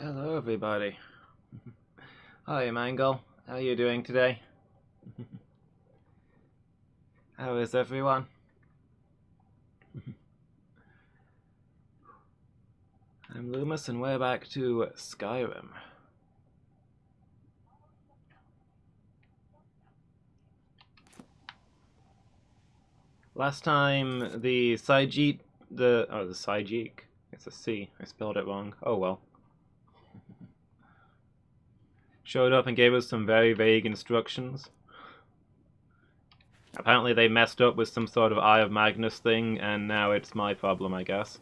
Hello, everybody. Hi, Mangle. How are you doing today? How is everyone? I'm Loomis, and we're back to Skyrim. Last time, the Psyjeek, the Psyjeek. It's a C. I spelled it wrong. Oh well. Showed up and gave us some very vague instructions. Apparently they messed up with some sort of Eye of Magnus thing, and now it's my problem, I guess.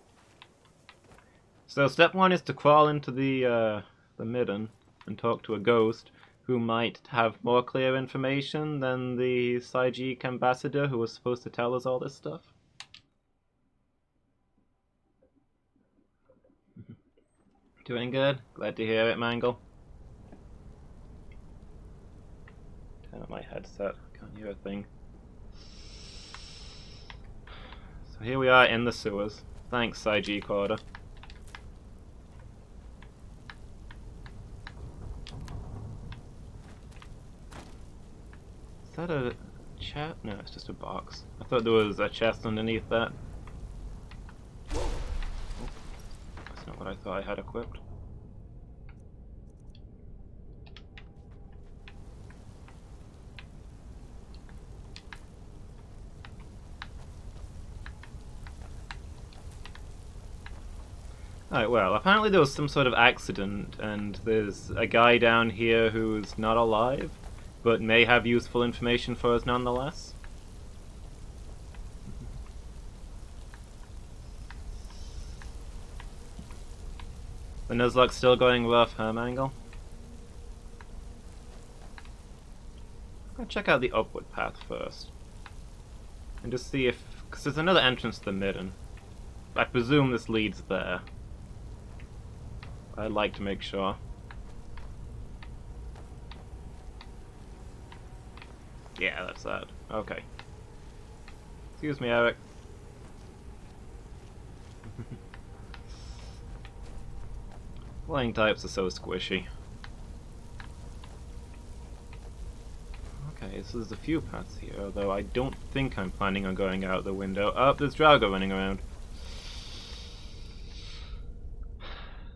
So step one is to crawl into the midden and talk to a ghost who might have more clear information than the Psyjeek ambassador who was supposed to tell us all this stuff. Doing good? Glad to hear it, Mangle. Turn on my headset. Can't hear a thing. So here we are in the sewers. Thanks, Psyjeek Order. Is that a chest? No, it's just a box. I thought there was a chest underneath that. Oh, that's not what I thought I had equipped. Alright, well, apparently there was some sort of accident, and there's a guy down here who's not alive, but may have useful information for us nonetheless. The Nuzlocke's still going rough, huh, Mangle? I'm gonna check out the upward path first. And just see if... because there's another entrance to the midden. I presume this leads there. I'd like to make sure. Yeah, that's that. Okay. Excuse me, Eric. Flying types are so squishy. Okay, so there's a few paths here, although I don't think I'm planning on going out the window. Oh, there's Draugr running around.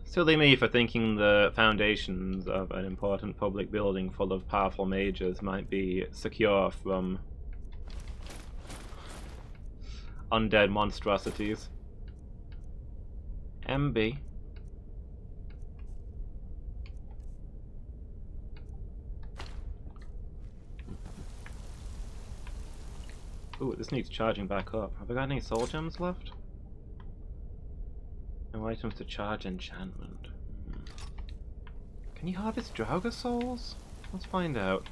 Silly me for thinking the foundations of an important public building full of powerful mages might be secure from undead monstrosities. MB. Ooh, this needs charging back up. Have I got any soul gems left? No items to charge enchantment. Can you harvest Draugr souls? Let's find out.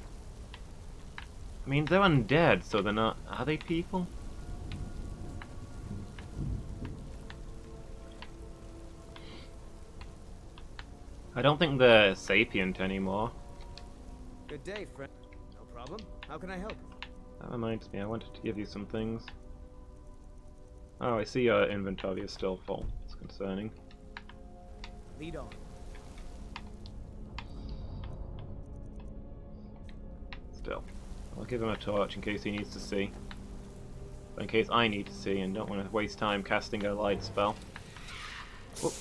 I mean, they're undead, so they're not... Are they people? I don't think they're sapient anymore. Good day, friend. No problem. How can I help? That reminds me, I wanted to give you some things. Oh, I see your inventory is still full. It's concerning. Lead on. Still. I'll give him a torch in case he needs to see. But in case I need to see and don't want to waste time casting a light spell. Whoop.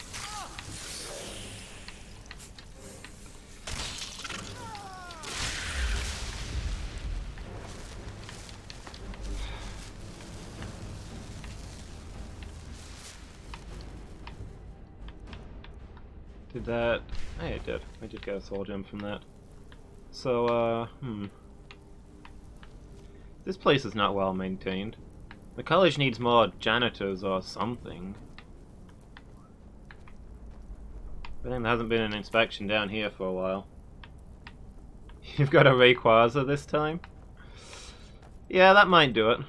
Did that... Hey, it did. I did get a soul gem from that. So, this place is not well maintained. The college needs more janitors or something. But then there hasn't been an inspection down here for a while. You've got a Rayquaza this time? Yeah, that might do it.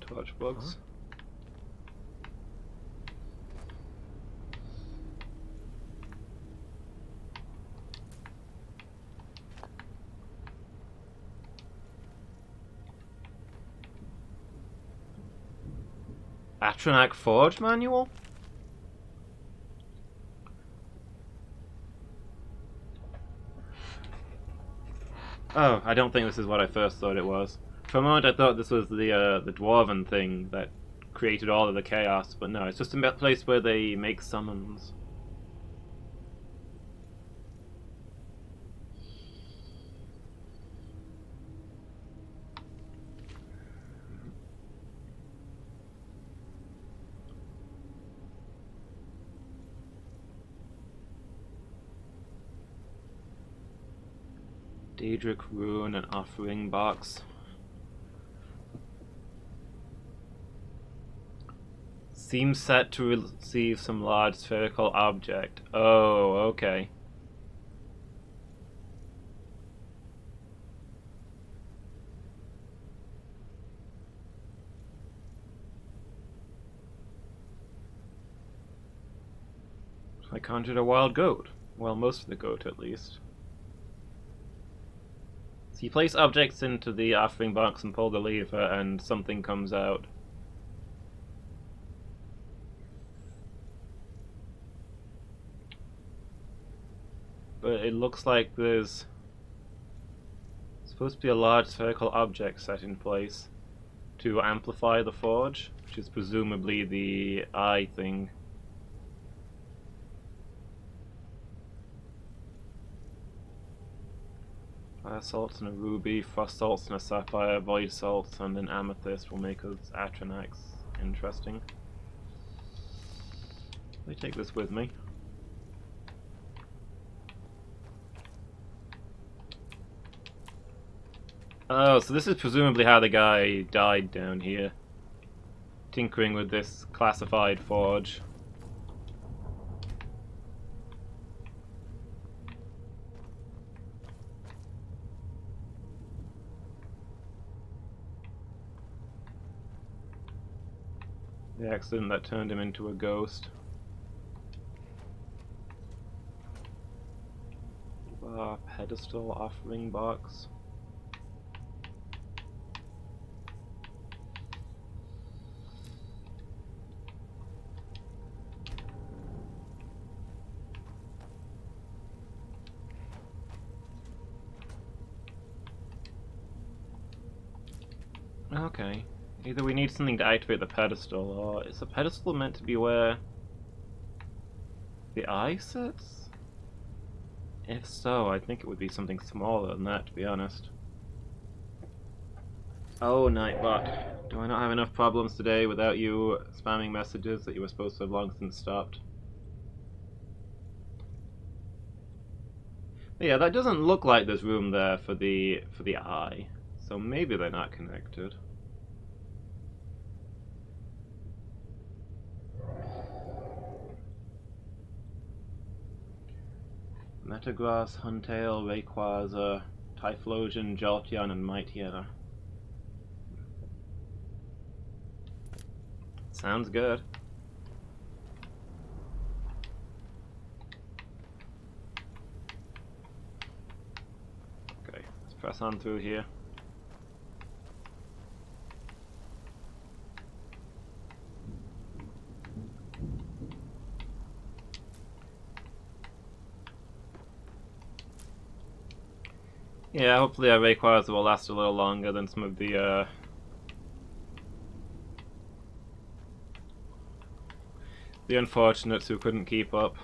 Torch bugs. Huh? Atronach Forge manual? Oh, I don't think this is what I first thought it was. For a moment I thought this was the dwarven thing that created all of the chaos, but no, it's just a place where they make summons. Daedric Rune and Offering Box. Seems set to receive some large spherical object. Oh, okay. I conjured a wild goat. Well, most of the goat, at least. So you place objects into the offering box and pull the lever, and something comes out. But it looks like there's supposed to be a large spherical object set in place to amplify the forge, which is presumably the eye thing. Fire salts and a ruby, frost salts and a sapphire, void salts and an amethyst will make us Atronachs. Interesting. Let me take this with me. Oh, so this is presumably how the guy died down here. Tinkering with this classified forge. The accident that turned him into a ghost. Pedestal offering box. Okay. Either we need something to activate the pedestal, or is the pedestal meant to be where the eye sits? If so, I think it would be something smaller than that, to be honest. Oh, Nightbot. Do I not have enough problems today without you spamming messages that you were supposed to have long since stopped? But yeah, that doesn't look like there's room there for the eye, so maybe they're not connected. Metagross, Huntail, Rayquaza, Typhlosion, Jolteon, and Mightyena. Sounds good. Okay, let's press on through here. Yeah, hopefully our Rayquaza will last a little longer than some of the unfortunates who couldn't keep up.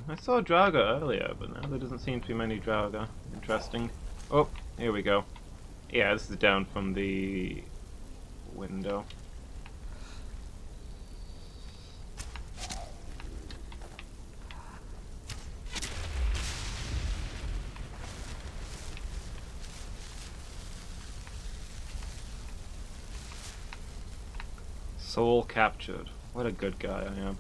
I saw Draga earlier, but now there doesn't seem to be many Draga. Interesting. Oh, here we go. Yeah, this is down from the window. Soul captured. What a good guy I am.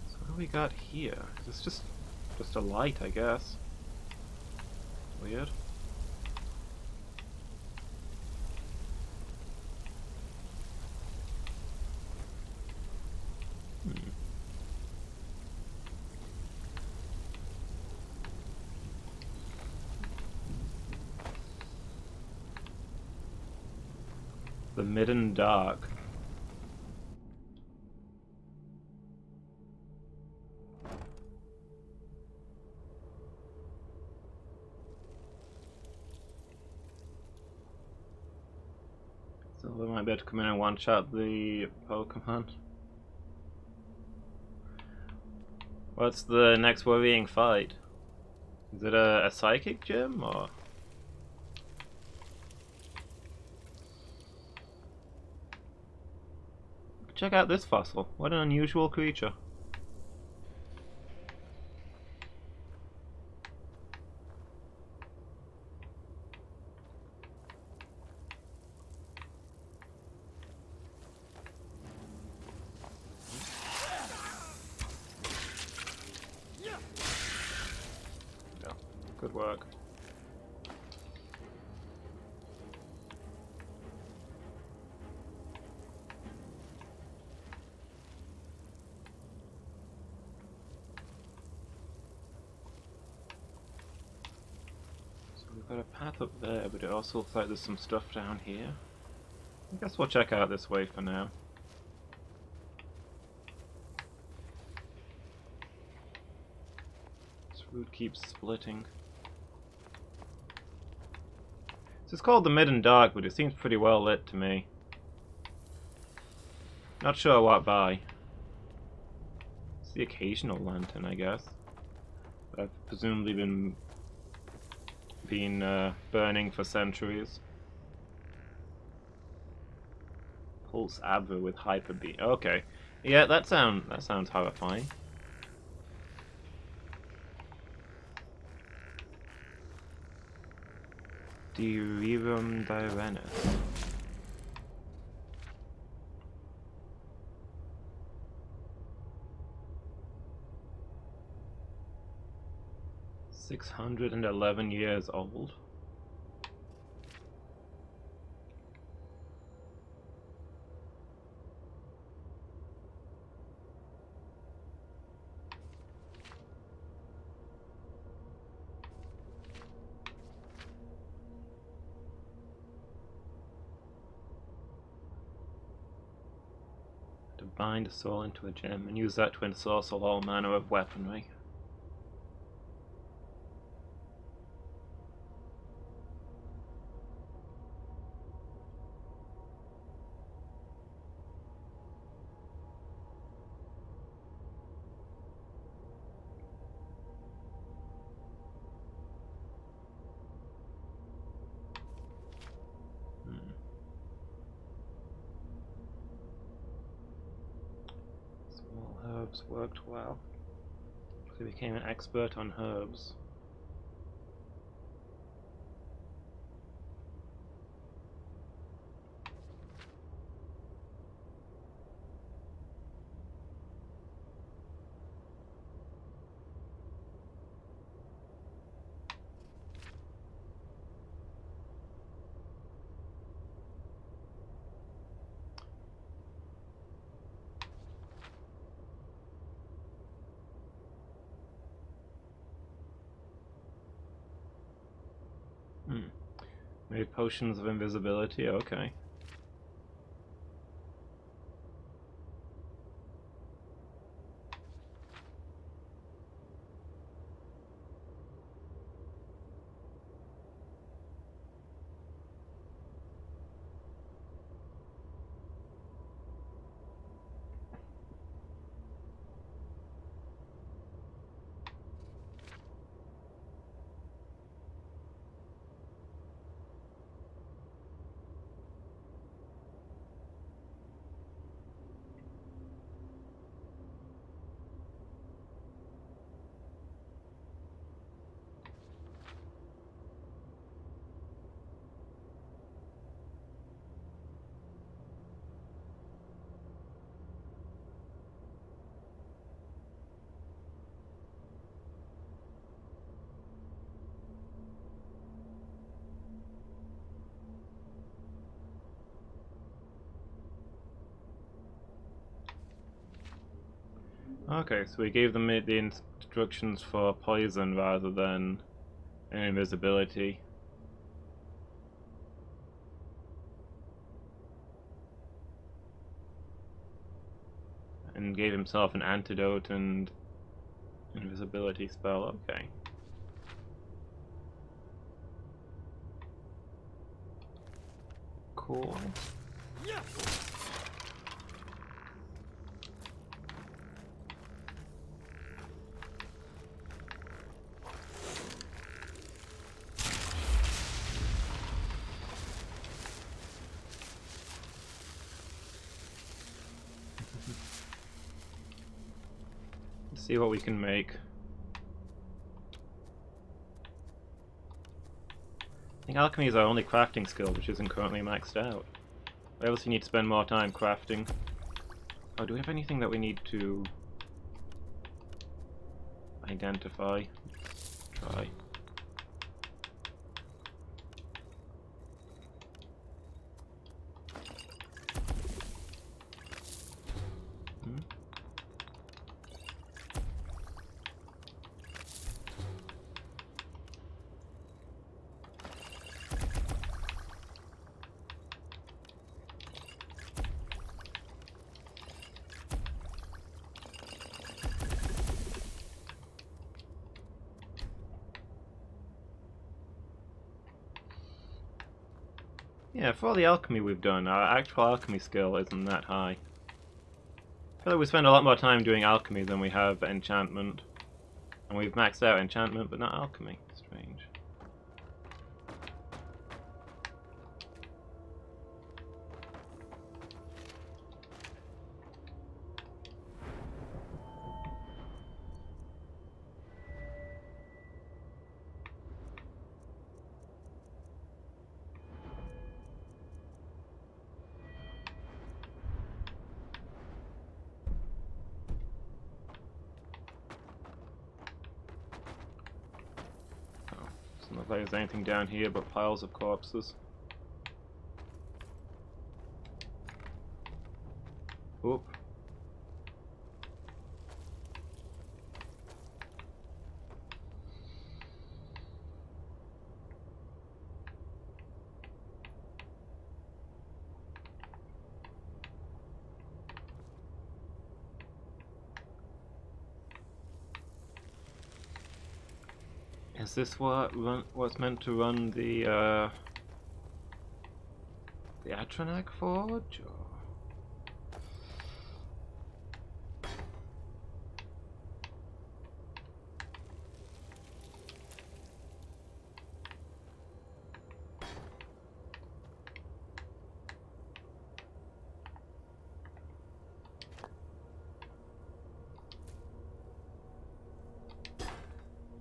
So what do we got here? It's just a light, I guess. Weird. Midden Dark. So we might be able to come in and one-shot the Pokemon. What's the next worrying fight? Is it a psychic gym or? Check out this fossil. What an unusual creature. Yeah, good work. We've got a path up there, but it also looks like there's some stuff down here. I guess we'll check out this way for now. This route keeps splitting. So it's called the Midden Dark, but it seems pretty well lit to me. Not sure what by. It's the occasional lantern, I guess. I've presumably been burning for centuries. Pulse Abra with Hyper Beam. Okay, yeah, that sounds horrifying. Dirirum Direnus. $611 old. To bind a soul into a gem and use that to ensorcel all manner of weaponry. Small herbs worked well. So he became an expert on herbs. Made potions of invisibility, okay. Okay, so we gave them the instructions for poison rather than invisibility. And gave himself an antidote and invisibility spell. Okay. Cool. Let's see what we can make. I think alchemy is our only crafting skill, which isn't currently maxed out. I obviously need to spend more time crafting. Oh, do we have anything that we need to identify? Try. Yeah, for all the alchemy we've done, our actual alchemy skill isn't that high. I feel like we spend a lot more time doing alchemy than we have enchantment. And we've maxed out enchantment, but not alchemy. Strange. Doesn't look like there's anything down here but piles of corpses. Oop. Is this what's meant to run the Atronak Forge? Or?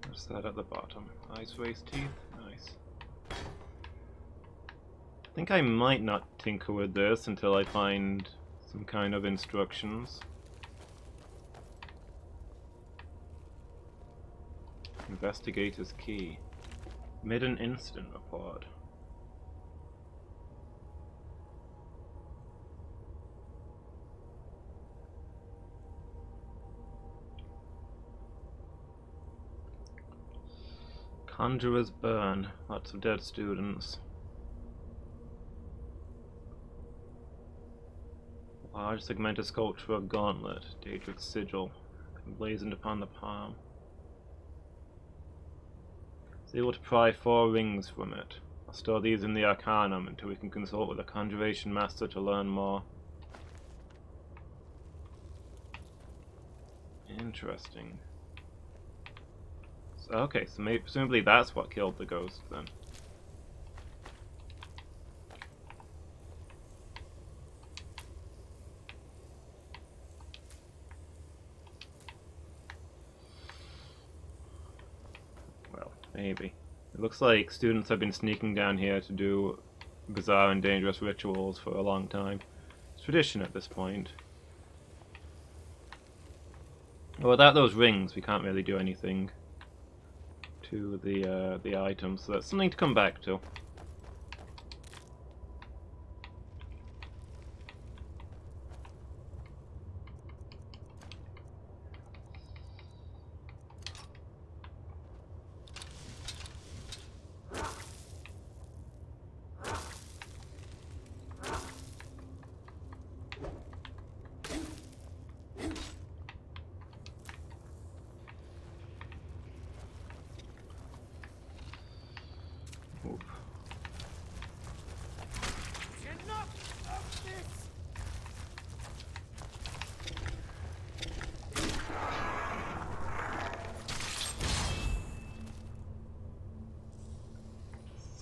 What's that at the bottom? Ice Race Teeth? Nice. I think I might not tinker with this until I find some kind of instructions. Investigator's Key. Midden Incident Report. Conjurer's Burn. Lots of dead students. Large segmented sculpture of gauntlet. Daedric's sigil. Emblazoned upon the palm. Is able to pry 4 rings from it. I'll store these in the Arcanum until we can consult with a Conjuration Master to learn more. Interesting. So, okay, so presumably that's what killed the ghost then. Well, maybe. It looks like students have been sneaking down here to do bizarre and dangerous rituals for a long time. It's tradition at this point. Well, without those rings, we can't really do anything to the items, so that's something to come back to.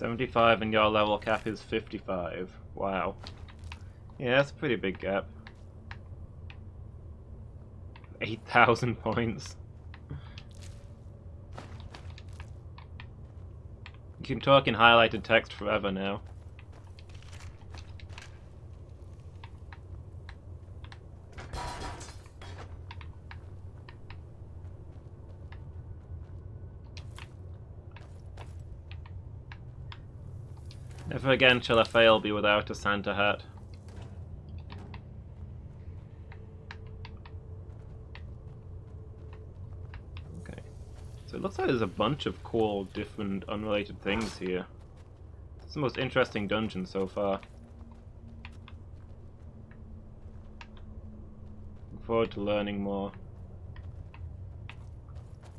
75 and your level cap is 55. Wow. Yeah, that's a pretty big gap. 8,000 points. You can talk in highlighted text forever now. Never again shall a fail be without a Santa hat. Okay. So it looks like there's a bunch of cool, different, unrelated things here. It's the most interesting dungeon so far. Look forward to learning more.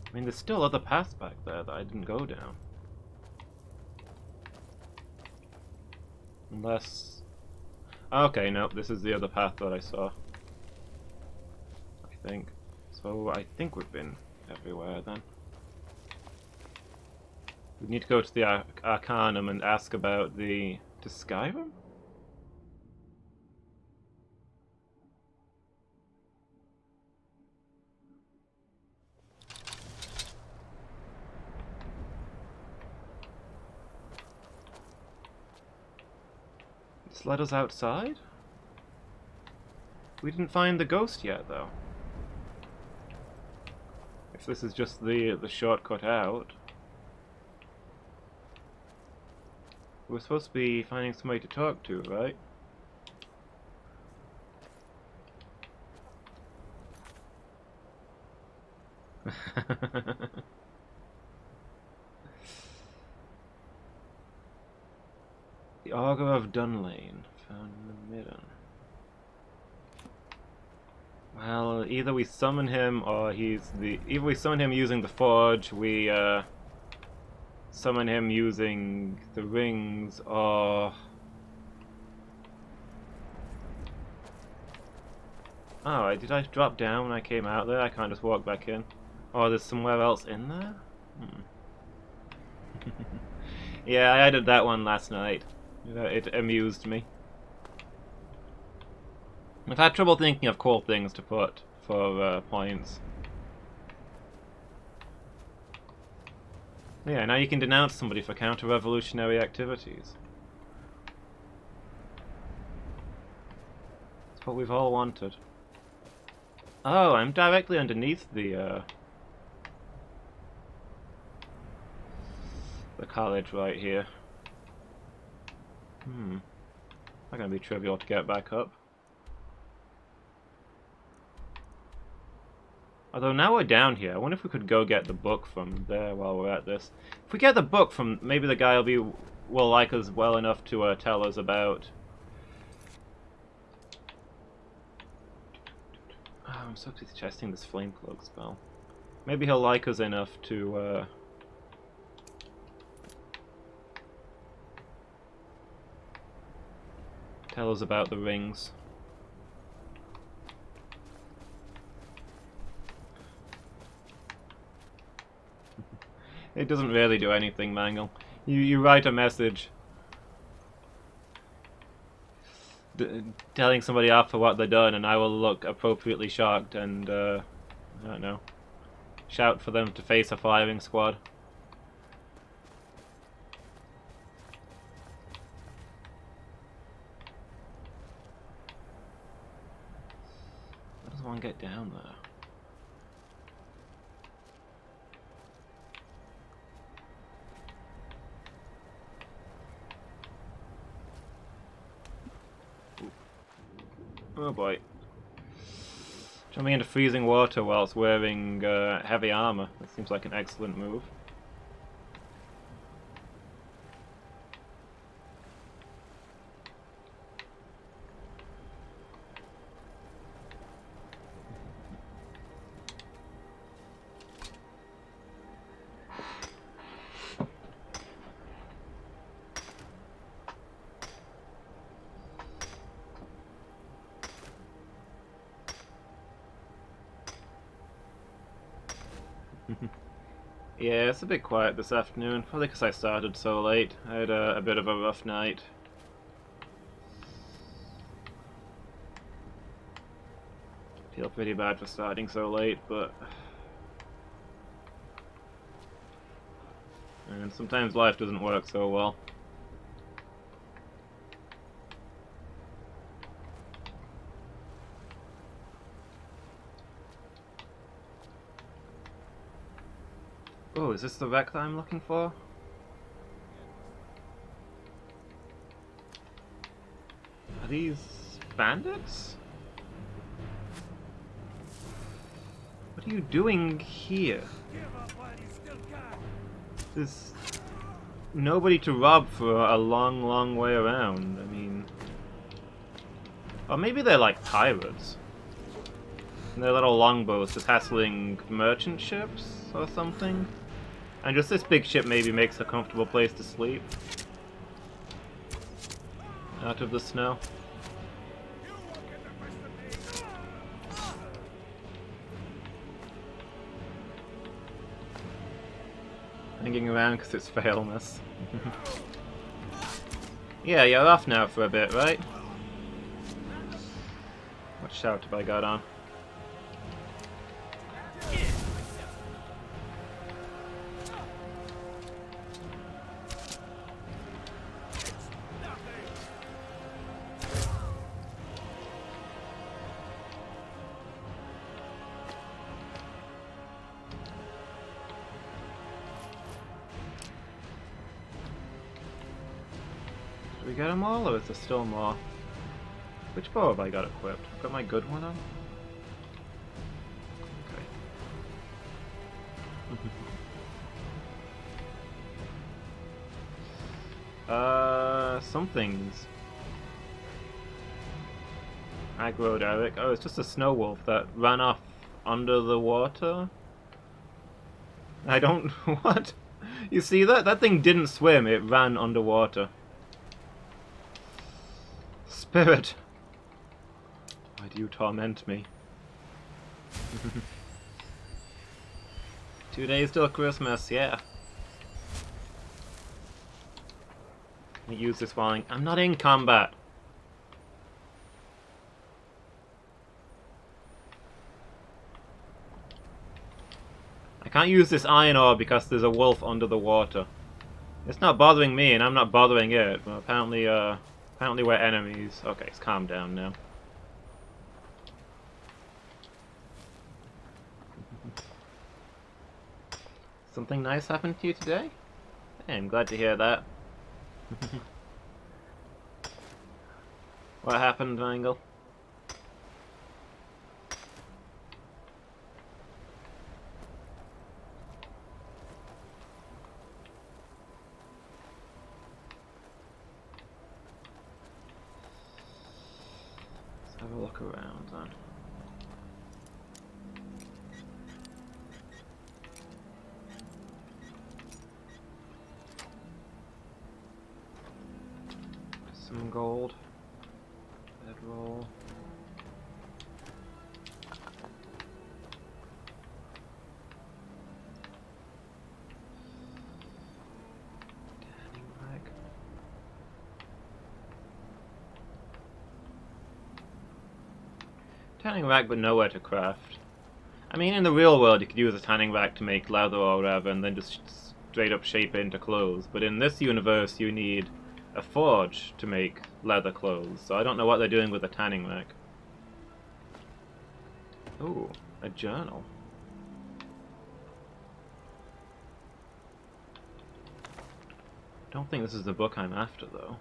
I mean, there's still other paths back there that I didn't go down. Unless... Okay, nope, this is the other path that I saw. I think. So I think we've been everywhere then. We need to go to the Arcanum and ask about the... to Skyrim? This led us outside? We didn't find the ghost yet, though. If this is just the shortcut out... We're supposed to be finding somebody to talk to, right? The Augur of Dunlane, found in the Midden. Well, either we summon him or either we summon him using the forge, we summon him using the rings, or... Oh, did I drop down when I came out there? I can't just walk back in. Oh, there's somewhere else in there? Yeah, I added that one last night. It amused me. I've had trouble thinking of cool things to put for points. Yeah, now you can denounce somebody for counter-revolutionary activities. That's what we've all wanted. Oh, I'm directly underneath the college right here. Not gonna be trivial to get back up. Although now we're down here, I wonder if we could go get the book from there while we're at this. If we get the book from, maybe the guy will like us well enough to tell us about... Oh, I'm so busy testing this flame cloak spell. Maybe he'll like us enough to tell us about the rings. It doesn't really do anything, Mangle. You write a message telling somebody off for what they've done, and I will look appropriately shocked and, I don't know, shout for them to face a firing squad. How does one get down there? Oh boy. Jumping into freezing water whilst wearing heavy armor. That seems like an excellent move. Yeah, it's a bit quiet this afternoon, probably because I started so late. I had a bit of a rough night. Feel pretty bad for starting so late, but... And sometimes life doesn't work so well. Oh, is this the wreck that I'm looking for? Are these bandits? What are you doing here? There's nobody to rob for a long, long way around. I mean... Or maybe they're like pirates. And their little longboats just hassling merchant ships or something. And just this big ship maybe makes a comfortable place to sleep. Out of the snow. Hanging around because it's failness. Yeah, you're off now for a bit, right? What shout have I got on? Did we get them all, or is there still more? Which bow have I got equipped? I've got my good one on? Okay. Some things. Aggroed Eric. Oh, it's just a snow wolf that ran off under the water? I don't... What? You see that? That thing didn't swim, it ran underwater. Spirit! Why do you torment me? 2 days till Christmas, yeah. Let me use this while I'm not in combat. I can't use this iron ore because there's a wolf under the water. It's not bothering me, and I'm not bothering it. But apparently we're enemies. Okay, it's calm down now. Something nice happened to you today? Hey, I'm glad to hear that. What happened, Angle? Let's have a look around then. Some gold. Bedroll. Tanning rack. Tanning rack, but nowhere to craft. I mean, in the real world, you could use a tanning rack to make leather or whatever, and then just straight up shape it into clothes. But in this universe, you need a forge to make leather clothes, so I don't know what they're doing with a tanning rack. Ooh, a journal. Don't think this is the book I'm after, though.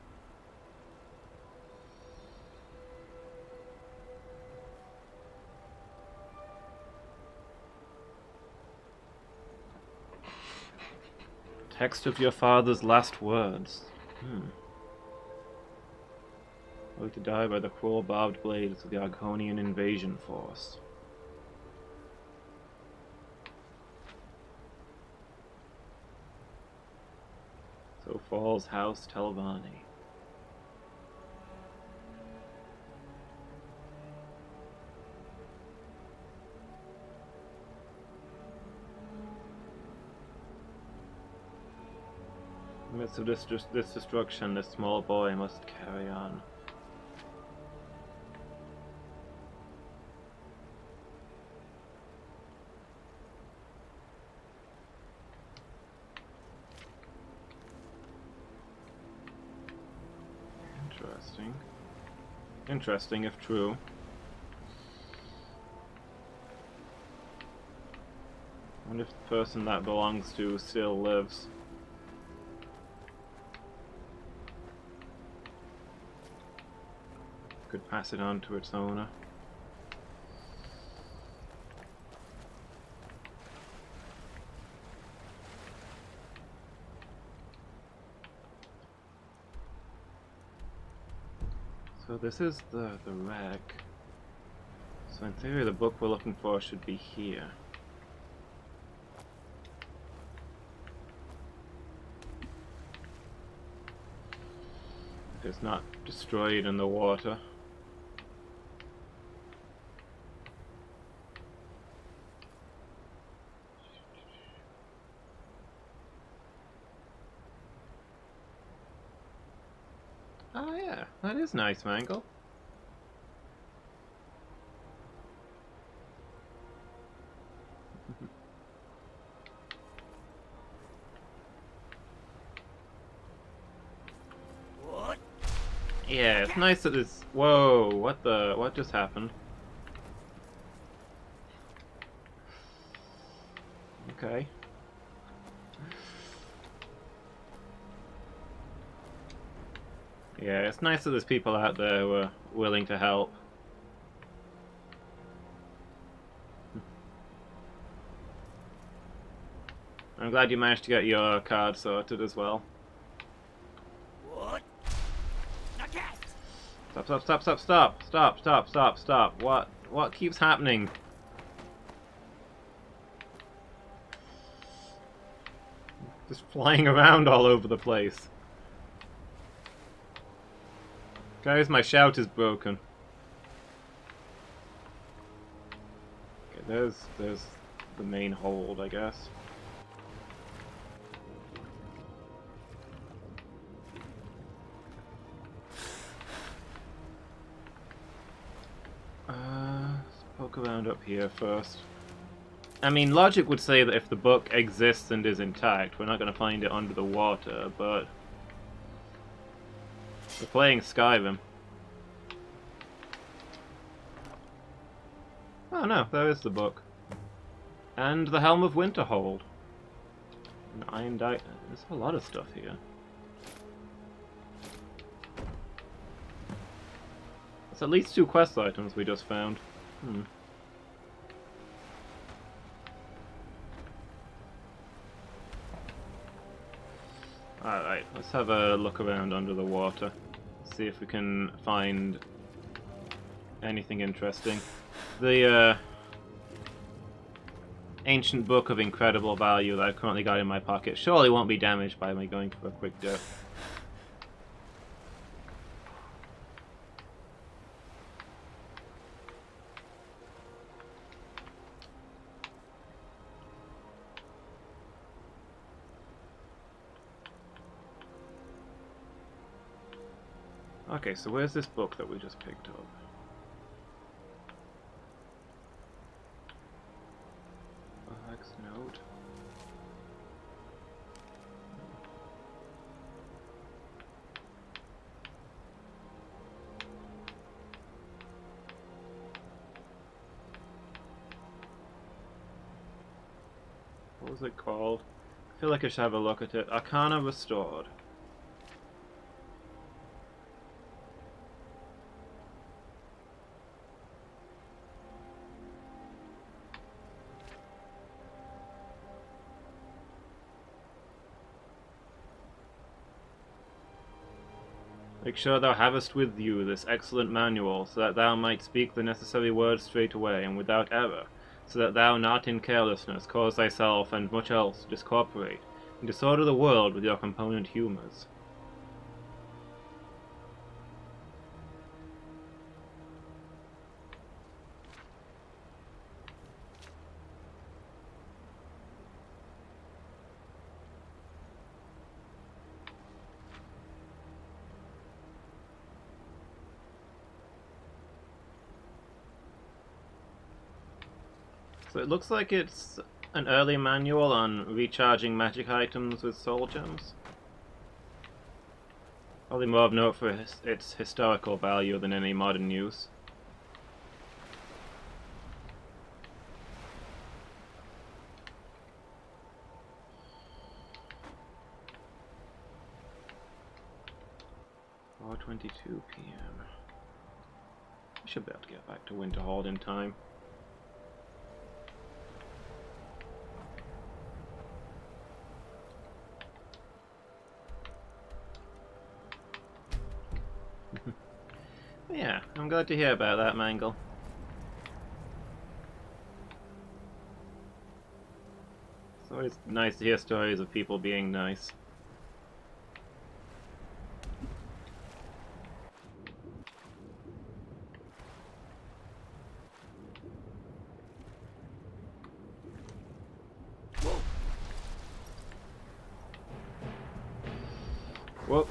Text of your father's last words. Like to die by the cruel barbed blades of the Argonian invasion force. So falls House Telvanni. In the midst of this destruction, this small boy must carry on. Interesting. Interesting, if true. I wonder if the person that belongs to still lives. Could pass it on to its owner. So this is the wreck. So in theory the book we're looking for should be here. If it's not destroyed in the water. Oh yeah, that is nice, Mangle. What? Yeah, it's nice that it's... Whoa, what just happened? Okay. Yeah, it's nice that there's people out there who are willing to help. I'm glad you managed to get your card sorted as well. What? Stop. What keeps happening? Just flying around all over the place. Guys, my shout is broken. Okay, there's the main hold, I guess. Let's poke around up here first. I mean, logic would say that if the book exists and is intact, we're not going to find it under the water, but we're playing Skyrim. Oh no, there is the book. And the Helm of Winterhold. An iron die. There's a lot of stuff here. It's at least 2 quest items we just found. Alright, let's have a look around under the water. See if we can find anything interesting. The ancient book of incredible value that I've currently got in my pocket surely won't be damaged by me going for a quick dip. Okay, so where's this book that we just picked up? Note. What was it called? I feel like I should have a look at it. Arcana Restored. Make sure thou havest with you this excellent manual, so that thou might speak the necessary words straight away, and without error, so that thou not in carelessness cause thyself and much else to discorporate, and disorder the world with your component humours. So it looks like it's an early manual on recharging magic items with soul gems. Probably more of note for its historical value than any modern use. Or 22 p.m. I should be able to get back to Winterhold in time. Yeah, I'm glad to hear about that, Mangle. It's always nice to hear stories of people being nice. Whoa.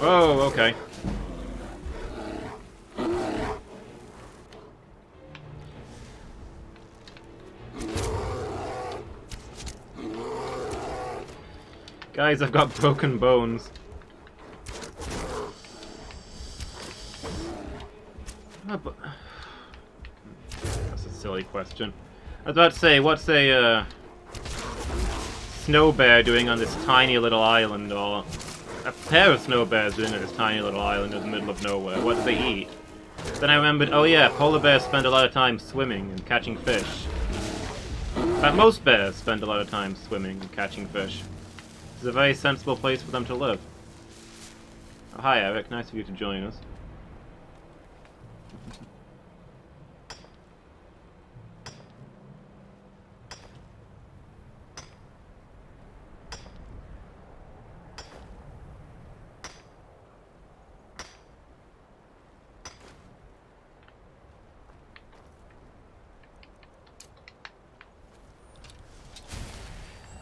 Oh, okay. Guys, I've got broken bones. Oh, but... That's a silly question. I was about to say, what's a snow bear doing on this tiny little island, or a pair of snow bears doing on this tiny little island in the middle of nowhere? What do they eat? Then I remembered, oh yeah, polar bears spend a lot of time swimming and catching fish. But most bears spend a lot of time swimming and catching fish. It's a very sensible place for them to live. Oh, hi Eric, nice of you to join us.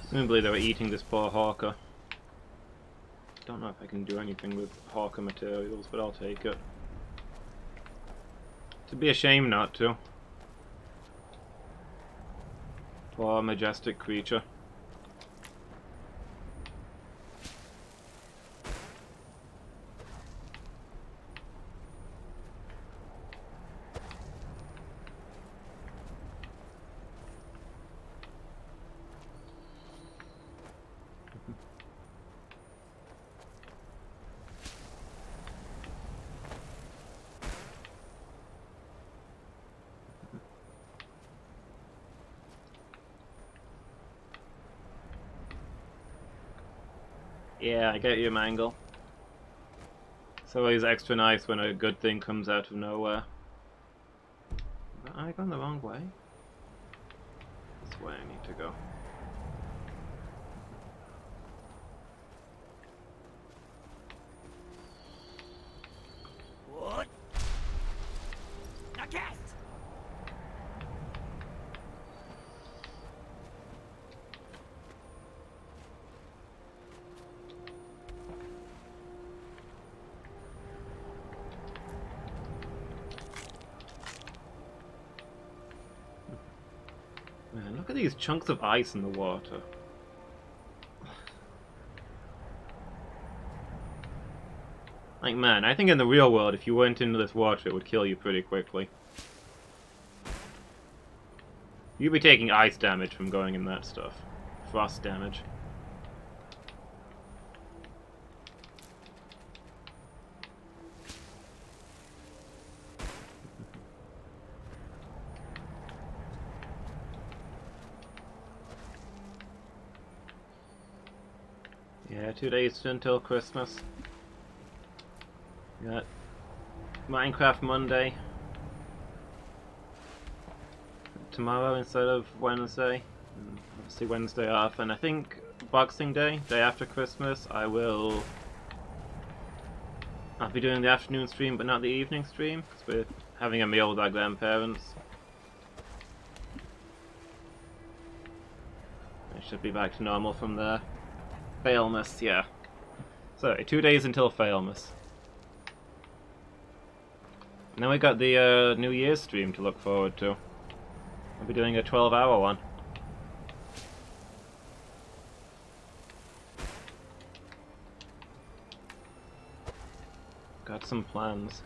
Presumably they were eating this poor hawker. Don't know if I can do anything with hawker materials, but I'll take it. It'd be a shame not to. Poor majestic creature. Yeah, I get you, Mangle. It's always extra nice when a good thing comes out of nowhere. But I gone the wrong way? This way I need to go. What? A cat! Man, look at these chunks of ice in the water. Like, man, I think in the real world, if you went into this water, it would kill you pretty quickly. You'd be taking ice damage from going in that stuff. Frost damage. Yeah, 2 days until Christmas. Got Minecraft Monday. Tomorrow instead of Wednesday. And obviously Wednesday off. And I think Boxing Day, day after Christmas, I'll be doing the afternoon stream but not the evening stream. Because we're having a meal with our grandparents. I should be back to normal from there. Failmas, yeah. Sorry, 2 days until Failmas. And then we got the New Year's stream to look forward to. I'll be doing a 12-hour one. Got some plans.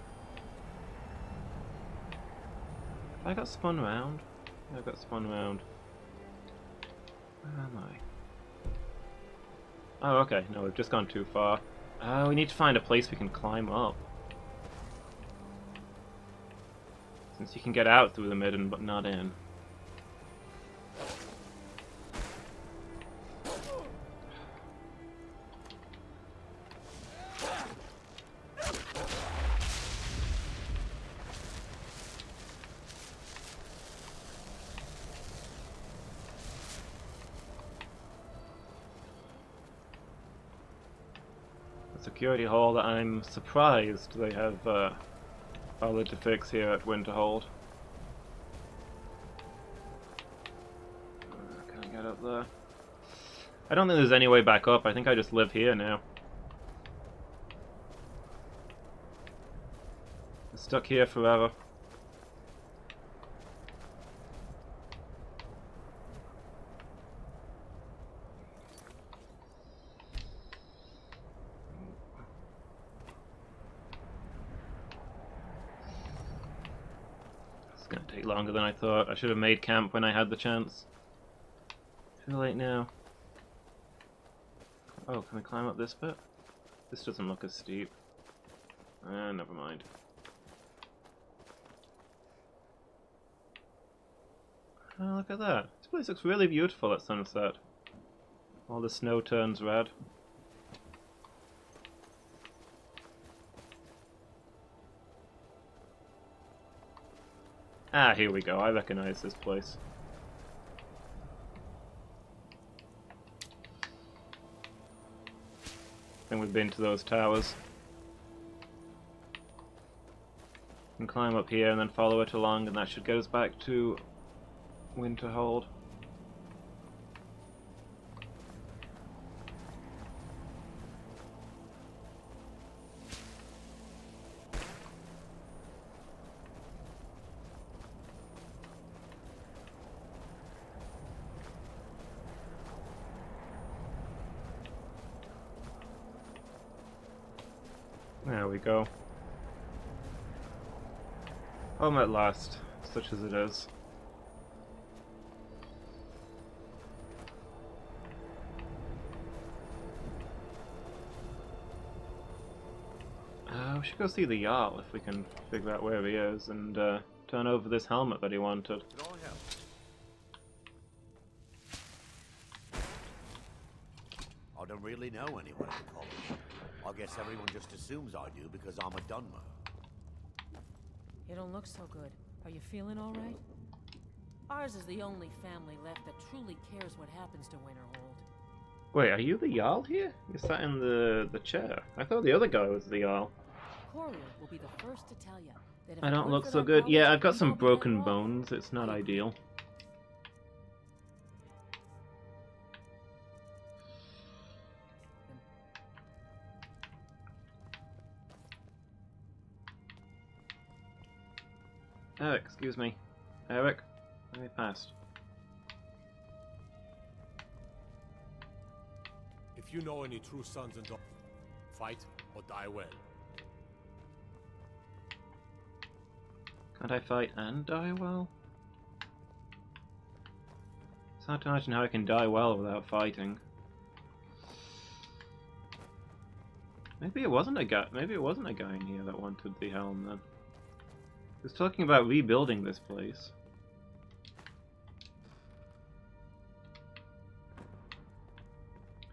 Have I got spun round? Yeah, I got spun round. Where am I? Oh, okay. No, we've just gone too far. We need to find a place we can climb up. Since you can get out through the midden, but not in. Security hall that I'm surprised they have bothered to fix here at Winterhold. Can I get up there? I don't think there's any way back up. I think I just live here now. I'm stuck here forever. It's gonna take longer than I thought. I should have made camp when I had the chance. Too late now. Oh, can we climb up this bit? This doesn't look as steep. Never mind. Oh, look at that. This place looks really beautiful at sunset. All the snow turns red. Ah, here we go. I recognize this place. I think we've been to those towers. We can climb up here and then follow it along, and that should get us back to Winterhold. There we go. Home at last, such as it is. We should go see the Jarl if we can figure out where he is and turn over this helmet that he wanted. I don't really know anyone in the college. I guess everyone just assumes I do because I'm a Dunmer. You don't look so good. Are you feeling all right? Ours is the only family left that truly cares what happens to Winterhold. Wait, are you the Jarl here? You sat in the chair. I thought the other guy was the Jarl. Coria will be the first to tell you that if I it don't weren't look for so their good. college, Yeah, I've got we'd some all be broken better off. bones. It's not ideal. Excuse me. Eric, let me pass. If you know any true sons and daughters, fight or die well. Can't I fight and die well? It's hard to imagine how I can die well without fighting. Maybe it wasn't a guy. Maybe it wasn't a guy in here that wanted the helm then. He was talking about rebuilding this place.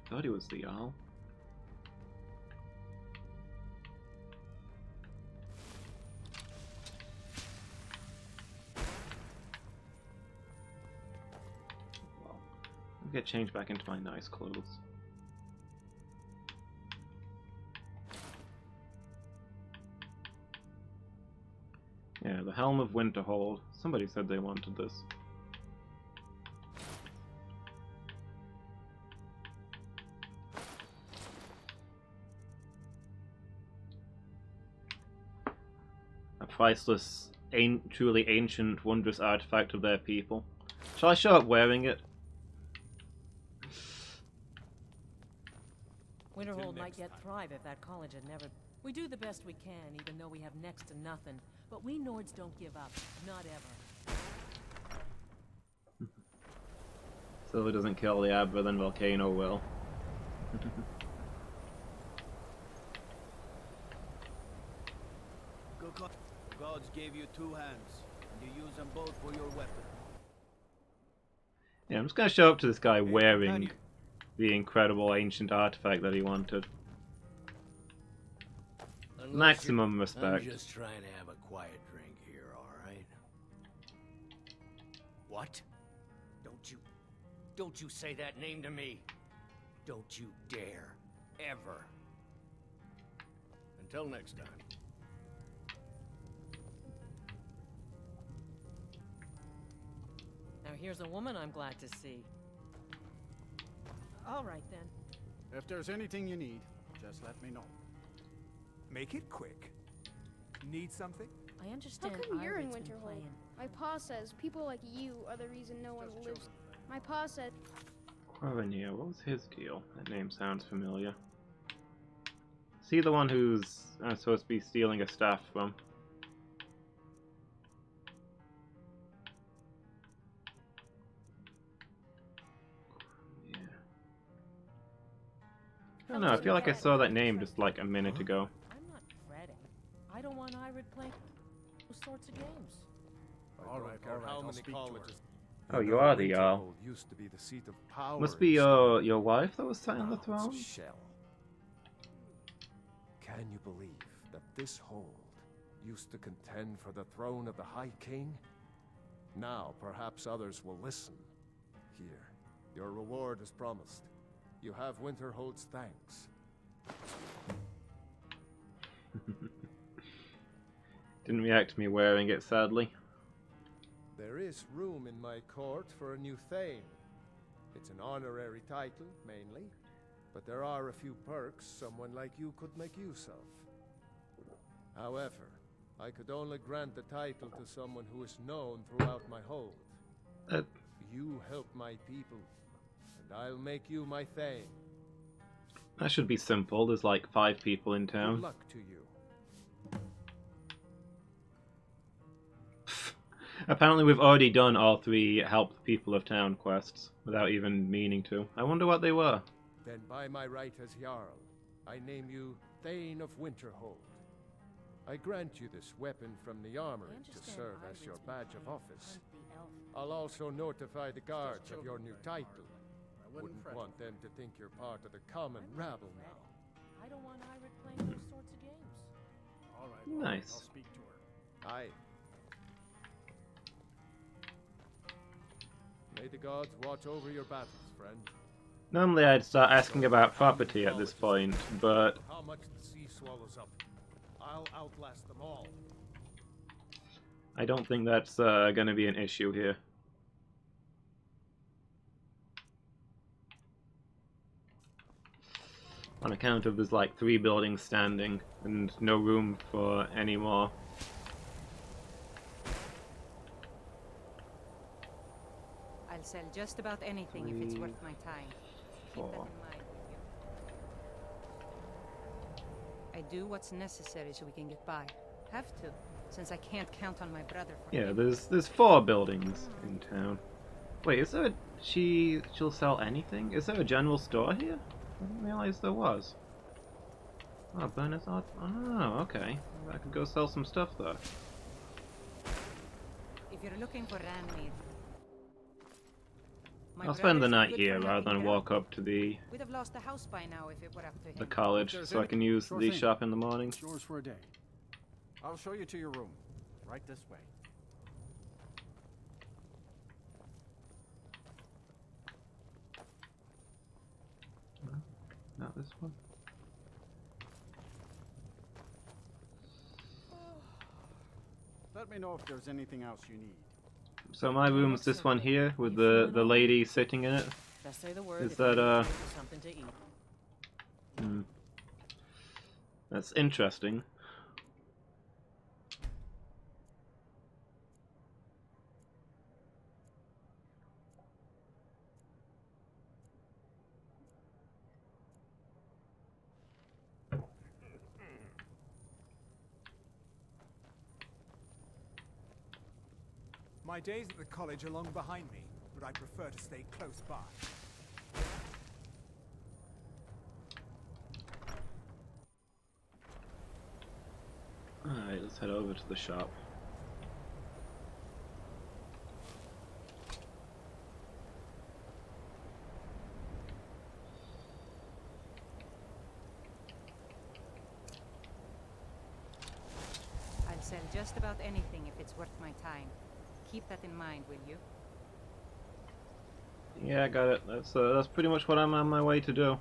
I thought he was the Jarl. Well, I'll get changed back into my nice clothes. Yeah, the Helm of Winterhold. Somebody said they wanted this. A priceless, truly ancient, wondrous artifact of their people. Shall I show up wearing it? Winterhold might yet thrive if that college had never... We do the best we can, even though we have next to nothing. But we Nords don't give up. Not ever. So if it doesn't kill the Abra, then Volcano will. Good call. Gods gave you two hands, and you use them both for your weapon. Yeah, I'm just gonna show up to this guy Hey, wearing companion. the incredible ancient artifact that he wanted. Unless Maximum I'm respect. just trying to have a quiet drink here, alright? What? Don't you say that name to me. Don't you dare. Ever. Until next time. Now here's a woman I'm glad to see. All right, then. If there's anything you need, just let me know. Make it quick. Need something? I How understand come you're in Irid's been Winterhold? playing. My pa says people like you are the reason no one lives. My pa said Quaranier, what was his deal? That name sounds familiar. Is he the one who's I'm supposed to be stealing a staff from? Yeah. I don't know, I feel like I saw that name just like a minute ago. I'm not fretting. I don't want Irid playing those sorts of games. All right, How I'll many speak to her. colleges? Oh, you are the Jarl. Used to be the seat of power. Must be in your wife that was sat on the Now it's throne? a shell. Can you believe that this hold used to contend for the throne of the High King? Now perhaps others will listen. Here, your reward is promised. You have Winterhold's thanks. Didn't react to me wearing it, sadly. There is room in my court for a new Thane. It's an honorary title, mainly, but there are a few perks someone like you could make use of. However, I could only grant the title to someone who is known throughout my hold. You help my people, and I'll make you my Thane. That should be simple, there's like 5 people in Good town. luck to you. Apparently we've already done all 3 help the people of town quests, without even meaning to. I wonder what they were. Then by my right as Jarl, I name you Thane of Winterhold. I grant you this weapon from the armory to serve as your badge of office. I'll also notify the guards of your new title. Wouldn't want them to think you're part of the common rabble now. I don't want Irid playing those sorts of games. All right, Nice. I'll speak to her. Aye. May the gods watch over your battles, friend. Normally I'd start asking about property at this point, but How much the sea swallows up. I'll outlast them all. I don't think that's going to be an issue here. On account of there's like 3 buildings standing and no room for any more. I'll sell just about anything if it's worth my time. Keep that in 4. mind with you. I do what's necessary so we can get by. Have to, since I can't count on my brother for Yeah, anything. there's 4 buildings in town. Wait, is there a... she'll sell anything? Is there a general store here? I didn't realize there was. Oh, Bernard's Art. Oh, okay. I could go sell some stuff there. If you're looking for Ranmir, my I'll spend the brother's night good here for rather nothing than girl. walk up to the We'd have lost the house by now if it were up to him. college there's so I any- can use sure the thing. shop in the morning. It's yours for a day. I'll show you to your room. Right this way. Not this one. Let me know if there's anything else you need. So my room's this one here with the lady sitting in it. Just say the word. Is if that, you're looking for something to eat. That's interesting. My days at the college are long behind me, but I prefer to stay close by. Alright, let's head over to the shop. I'll sell just about anything if it's worth my time. Keep that in mind, will you? Yeah, I got it. That's pretty much what I'm on my way to do.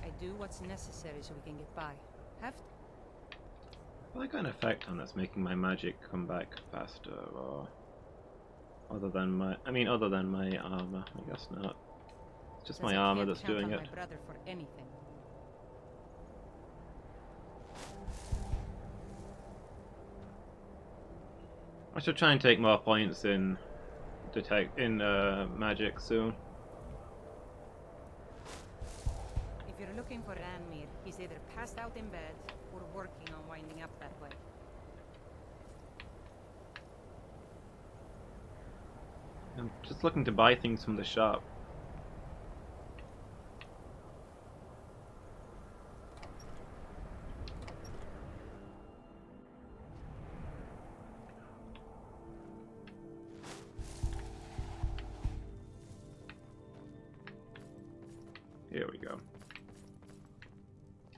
I do what's necessary so we can get by. Have to. Have I got an effect on that's making my magic come back faster, or other than my armor? I guess not. It's just my armor that's doing it. My brother for anything. I should try and take more points in magic soon. If you're looking for Ranmir, he's either passed out in bed or working on winding up that way. I'm just looking to buy things from the shop. Here we go.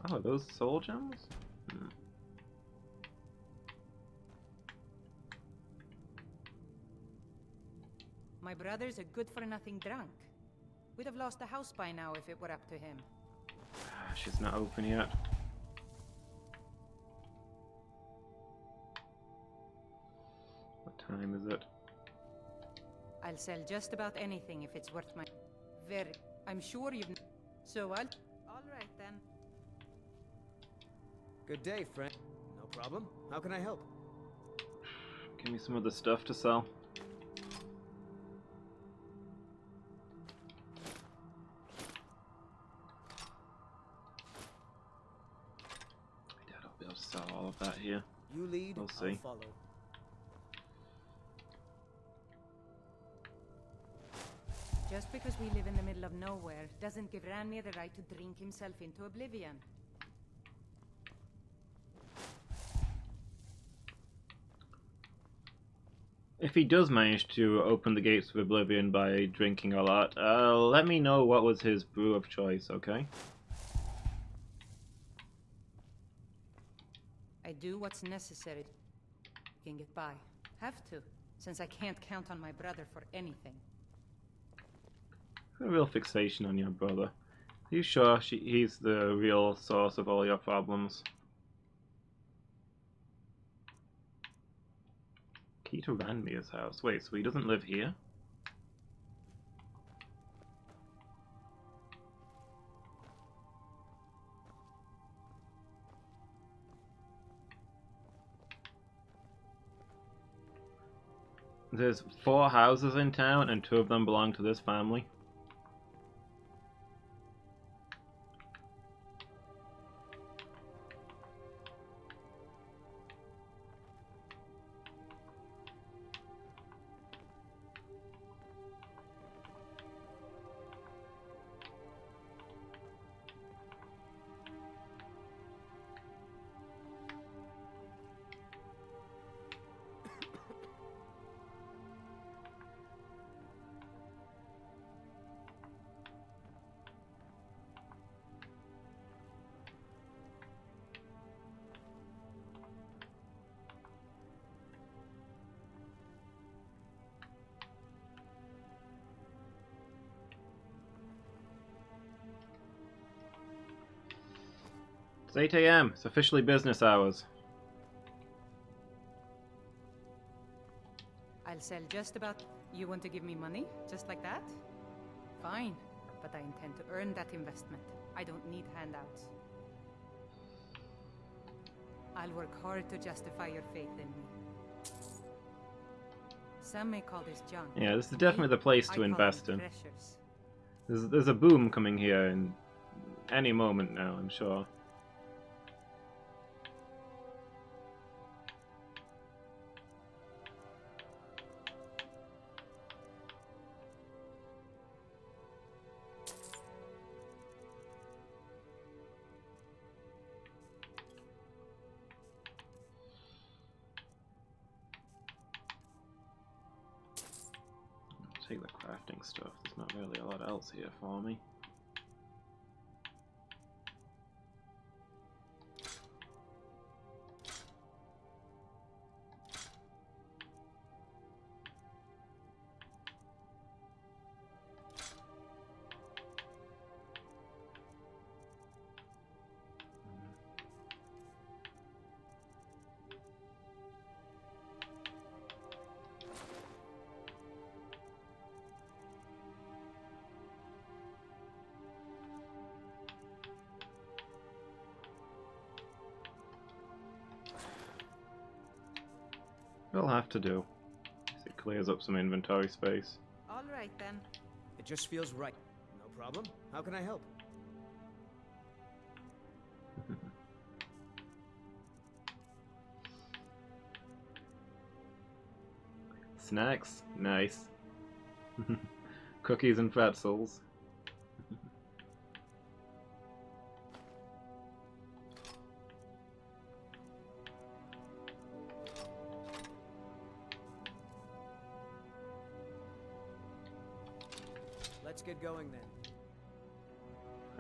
Oh, are those soul gems? Hmm. My brother's a good-for-nothing drunk. We'd have lost the house by now if it were up to him. She's not open yet. What time is it? I'll sell just about anything if it's worth my... Very... I'm sure you've... So I'll... All right, then. Good day, friend. No problem. How can I help? Give me some of the stuff to sell. I doubt I'll be able to sell all of that here. You lead, We'll see. I'll follow. Just because we live in the middle of nowhere doesn't give Ranmir the right to drink himself into oblivion. If he does manage to open the gates of oblivion by drinking a lot, let me know what was his brew of choice, okay? I do what's necessary. Can get by. Have to, since I can't count on my brother for anything. A real fixation on your brother. Are you sure he's the real source of all your problems? Key to Ranmir's house. Wait, so he doesn't live here? There's 4 houses in town and 2 of them belong to this family. It's 8 AM. It's officially business hours. I'll sell just about... You want to give me money? Just like that? Fine. But I intend to earn that investment. I don't need handouts. I'll work hard to justify your faith in me. Some may call this junk. Yeah, this is definitely the place I to call invest them in. treasures. There's a boom coming here in any moment now, I'm sure. Take the crafting stuff. There's not really a lot else here for me. It'll have to do. It clears up some inventory space. All right then. It just feels right. No problem. How can I help? Snacks? Nice. Cookies and pretzels. Let's get going then.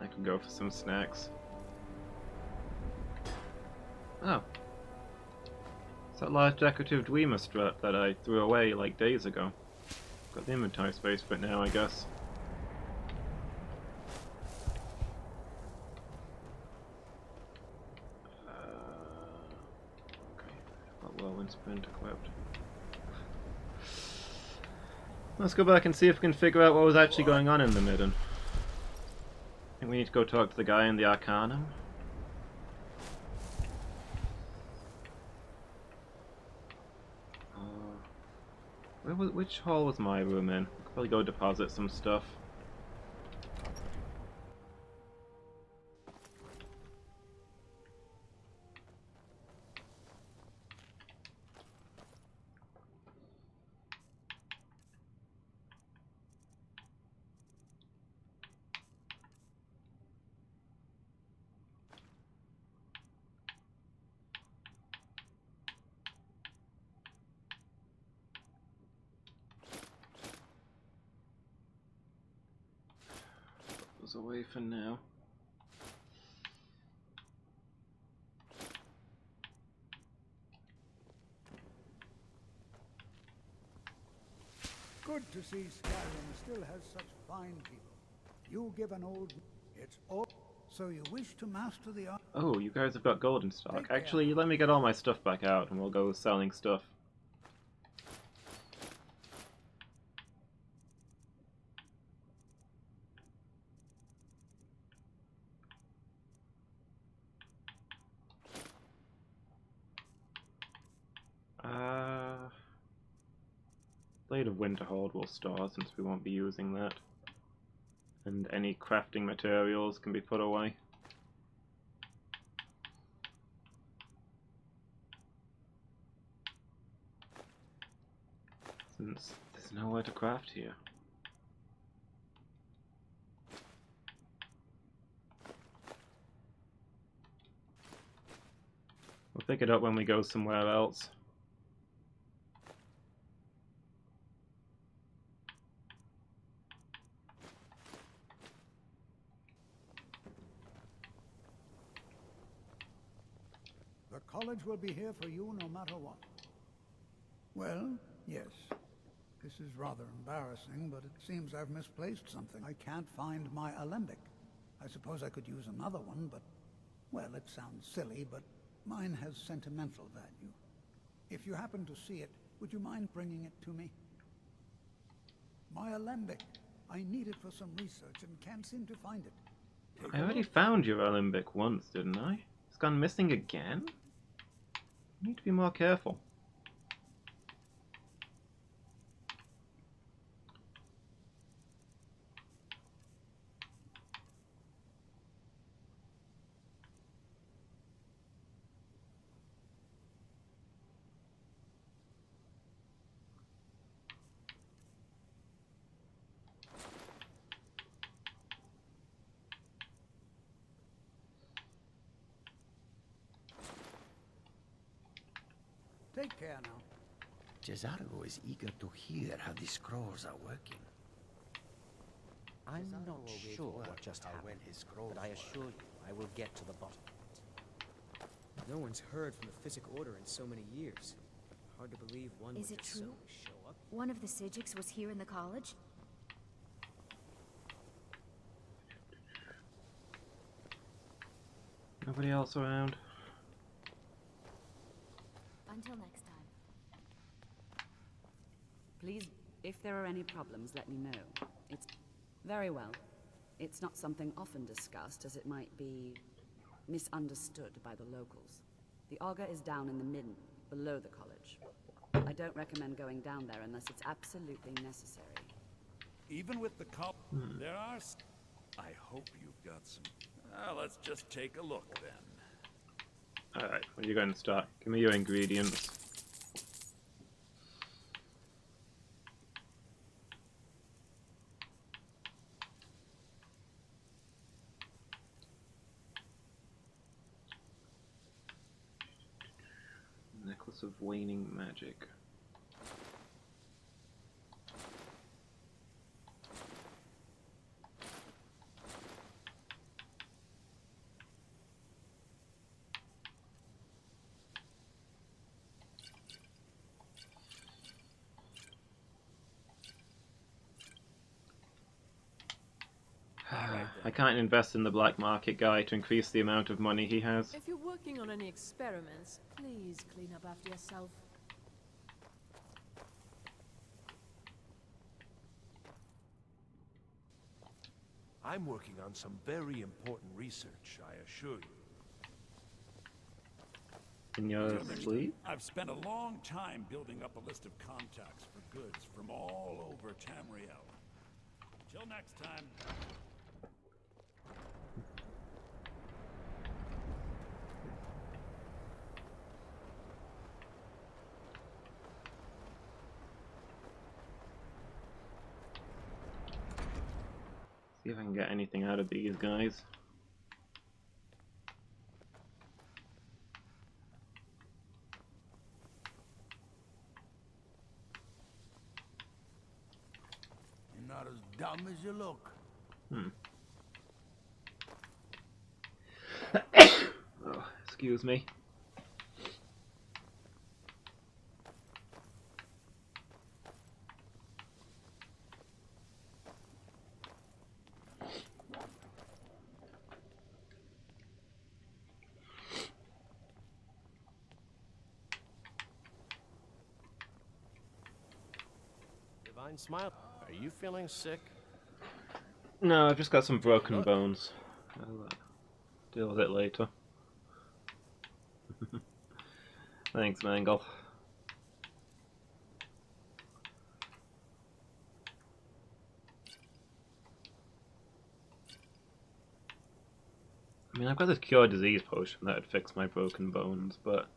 I can go for some snacks. Oh. It's that large decorative Dwemer strut that I threw away like days ago. Got the inventory space for it now, I guess. Okay, got whirlwind sprint equipped. Let's go back and see if we can figure out what was actually going on in the midden. I think we need to go talk to the guy in the Arcanum. Which hall was my room in? I could probably go deposit some stuff. Away for now. Good to see Skyrim still has such fine people. You give an old... It's all... So you wish to master the art... Oh, you guys have got gold in stock. Take care. Actually, let me get all my stuff back out and we'll go selling stuff. Blade of Winterhold will store since we won't be using that. And any crafting materials can be put away. Since there's nowhere to craft here. We'll pick it up when we go somewhere else. The college will be here for you no matter what. Well, yes. This is rather embarrassing, but it seems I've misplaced something. I can't find my alembic. I suppose I could use another one, but... Well, it sounds silly, but mine has sentimental value. If you happen to see it, would you mind bringing it to me? My alembic. I need it for some research and can't seem to find it. Take I a already look. found your alembic once, didn't I? It's gone missing again? I need to be more careful. Take care now. Cesaro is eager to hear how the scrolls are working. I'm not sure what just happened, but I assure you I will get to the bottom. No one's heard from the Physic Order in so many years. Hard to believe one Is would it just true? suddenly show up. One of the Psijics was here in the college? Nobody else around? Until next time. Please, if there are any problems, let me know. It's very well. It's not something often discussed, as it might be misunderstood by the locals. The Augur is down in the midden, below the college. I don't recommend going down there unless it's absolutely necessary. Even with the cop, there are... I hope you've got some... let's just take a look, then. Alright, when are you going to start? Give me your ingredients. Necklace of Waning Magic. I can't invest in the black market guy to increase the amount of money he has. If you're working on any experiments, please clean up after yourself. I'm working on some very important research, I assure you. In your sleep? I've spent a long time building up a list of contacts for goods from all over Tamriel. Till next time. See if I can get anything out of these guys. You're not as dumb as you look. Oh, excuse me. Divine Smile, are you feeling sick? No, I've just got some broken bones. I'll deal with it later. Thanks, Mangle. I mean, I've got this cure disease potion that would fix my broken bones, but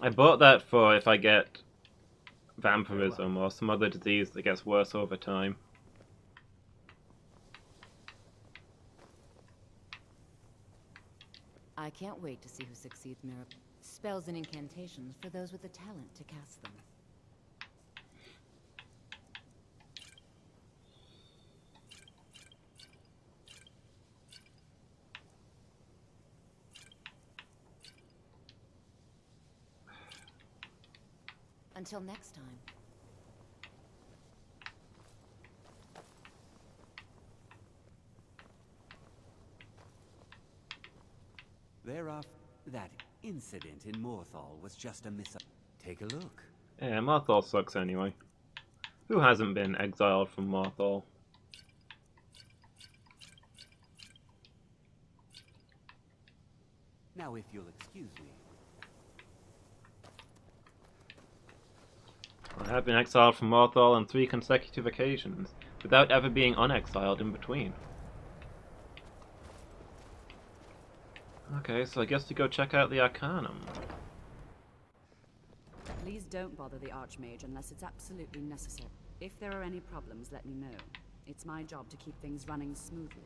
I bought that for if I get vampirism or some other disease that gets worse over time. I can't wait to see who succeeds miracles. Spells and incantations for those with the talent to cast them. Until next time. That incident in Morthal was just a Take a look. Yeah, Morthal sucks anyway. Who hasn't been exiled from Morthal? Now, if you'll excuse me. I have been exiled from Morthal on 3 consecutive occasions, without ever being unexiled in between. Okay, so I guess we go check out the Arcanum. Please don't bother the Archmage unless it's absolutely necessary. If there are any problems, let me know. It's my job to keep things running smoothly.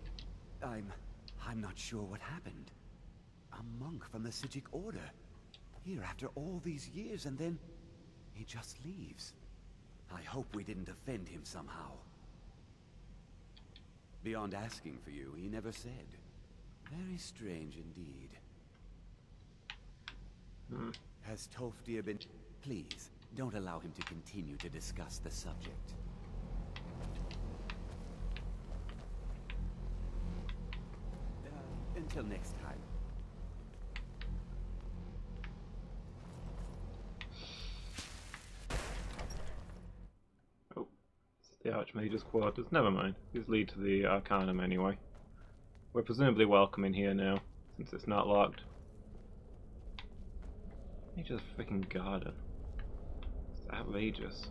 I'm not sure what happened. A monk from the Sijic Order. Here after all these years, and then he just leaves. I hope we didn't offend him somehow. Beyond asking for you, he never said. Very strange indeed. Has Toftir been... Please, don't allow him to continue to discuss the subject. Until next time. Oh, it's the Archmage's quarters. Never mind. These lead to the Arcanum anyway. We're presumably welcome in here now, since it's not locked. Nature's freaking garden. It's outrageous.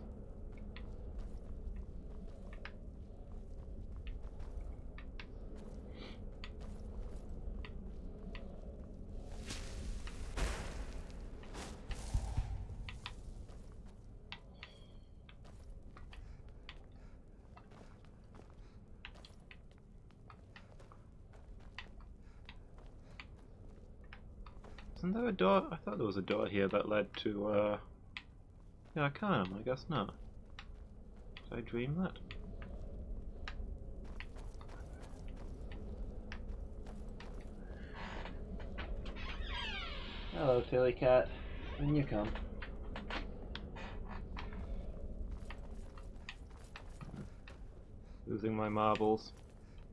Isn't there a door? I thought there was a door here that led to, yeah, Arcanum. I guess not. Did I dream that? Hello, Tilly Cat. In you come. Losing my marbles.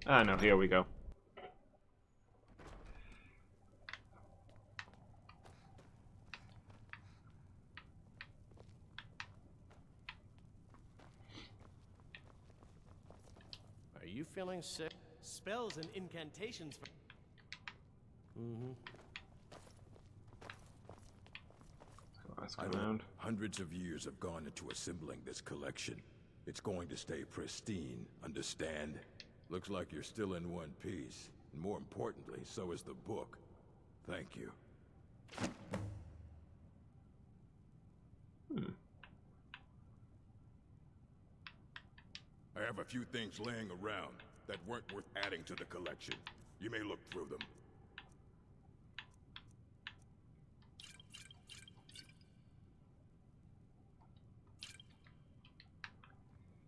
Ah, no, here we go. Are you feeling sick? Spells and incantations. Hundreds of years have gone into assembling this collection. It's going to stay pristine, understand? Looks like you're still in one piece. And more importantly, so is the book. Thank you. I have a few things laying around that weren't worth adding to the collection. You may look through them.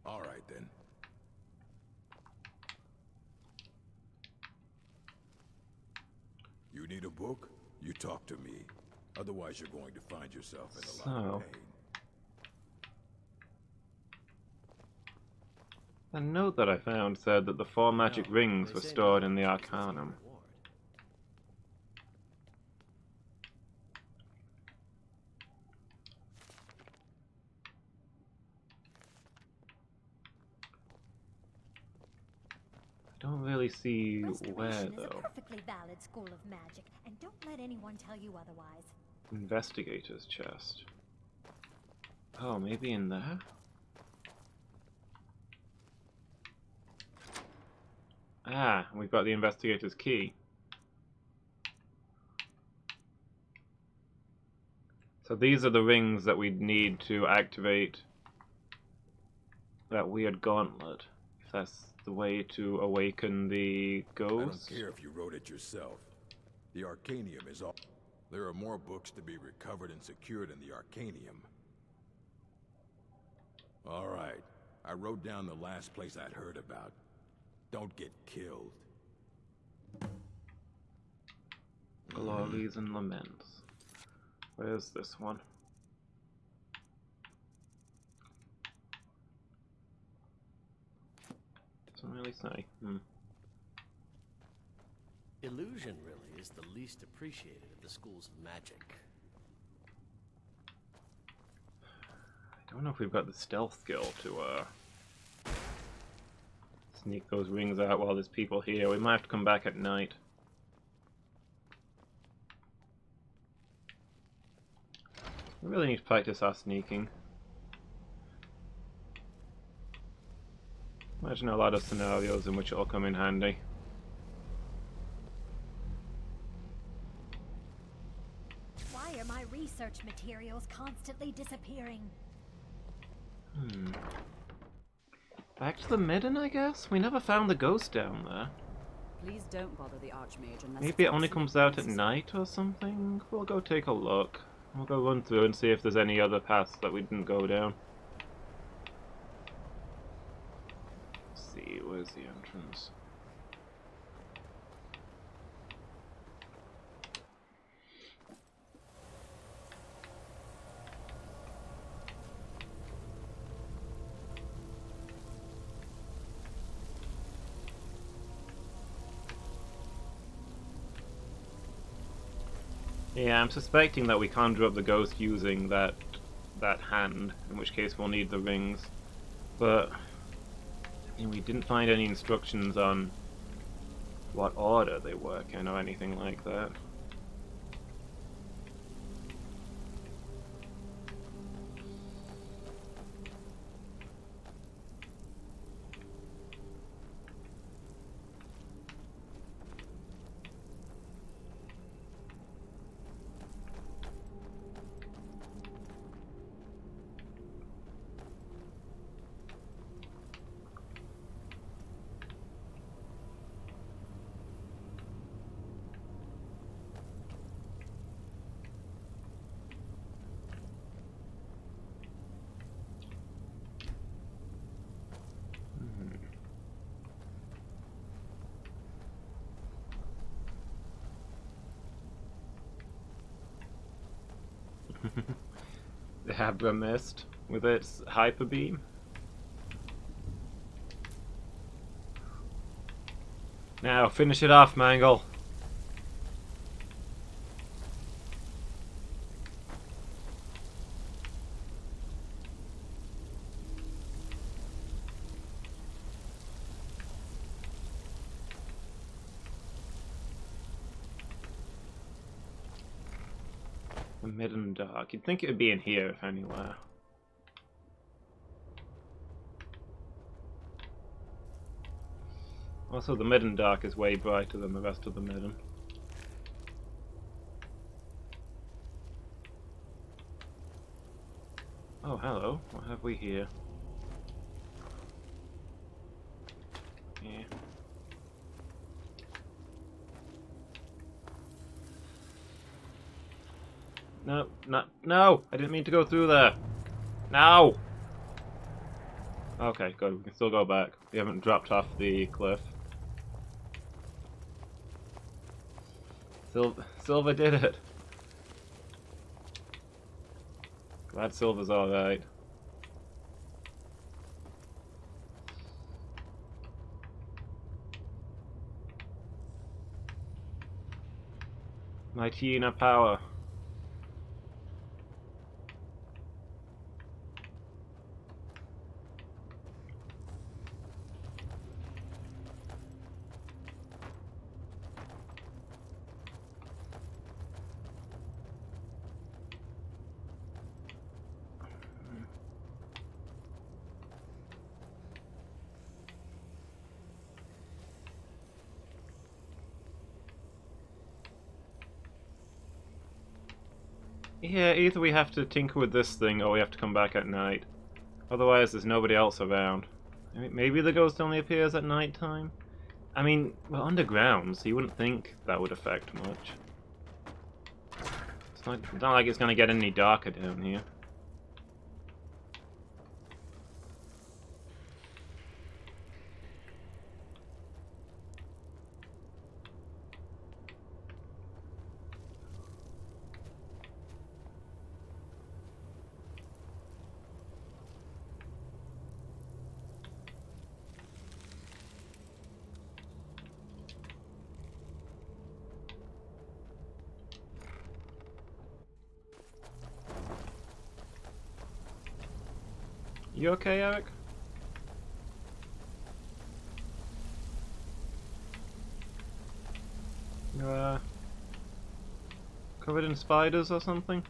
All right, then. You need a book? You talk to me. Otherwise, you're going to find yourself in a lot of pain. The note that I found said that the 4 magic rings were stored in the Arcanum. I don't really see where, though. Is a perfectly valid school of magic, and don't let anyone tell you otherwise. Investigator's chest. Oh, maybe in there? Ah, we've got the investigator's key. So these are the rings that we'd need to activate that weird gauntlet. If that's the way to awaken the ghost. I don't care if you wrote it yourself. The Arcanium is all. There are more books to be recovered and secured in the Arcanium. All right. I wrote down the last place I'd heard about. Don't get killed. Glories and Laments. Where's this one? Doesn't really say. Illusion really is the least appreciated of the schools of magic. I don't know if we've got the stealth skill to sneak those rings out while there's people here. We might have to come back at night. We really need to practice our sneaking. Imagine a lot of scenarios in which it'll come in handy. Why are my research materials constantly disappearing? Back to the midden, I guess? We never found the ghost down there. Please don't bother the Archmage unless Maybe it it's only absolutely comes out at necessary. night or something? We'll go take a look. We'll go run through and see if there's any other paths that we didn't go down. Let's see, where's the entrance? Yeah, I'm suspecting that we conjure up the ghost using that hand, in which case we'll need the rings. But I mean, we didn't find any instructions on what order they work in or anything like that. The Habra Mist with its hyper beam. Now finish it off, Mangle. The Midden Dark. You'd think it would be in here, if anywhere. Also, the Midden Dark is way brighter than the rest of the Midden. Oh, hello. What have we here? Yeah. No, no! I didn't mean to go through there. No! Okay, good. We can still go back. We haven't dropped off the cliff. Silver did it. Glad Silver's alright. My Tina power. Yeah, either we have to tinker with this thing or we have to come back at night. Otherwise, there's nobody else around. Maybe the ghost only appears at night time? I mean, we're underground, so you wouldn't think that would affect much. It's not like it's going to get any darker down here. You okay, Eric? You're, covered in spiders or something?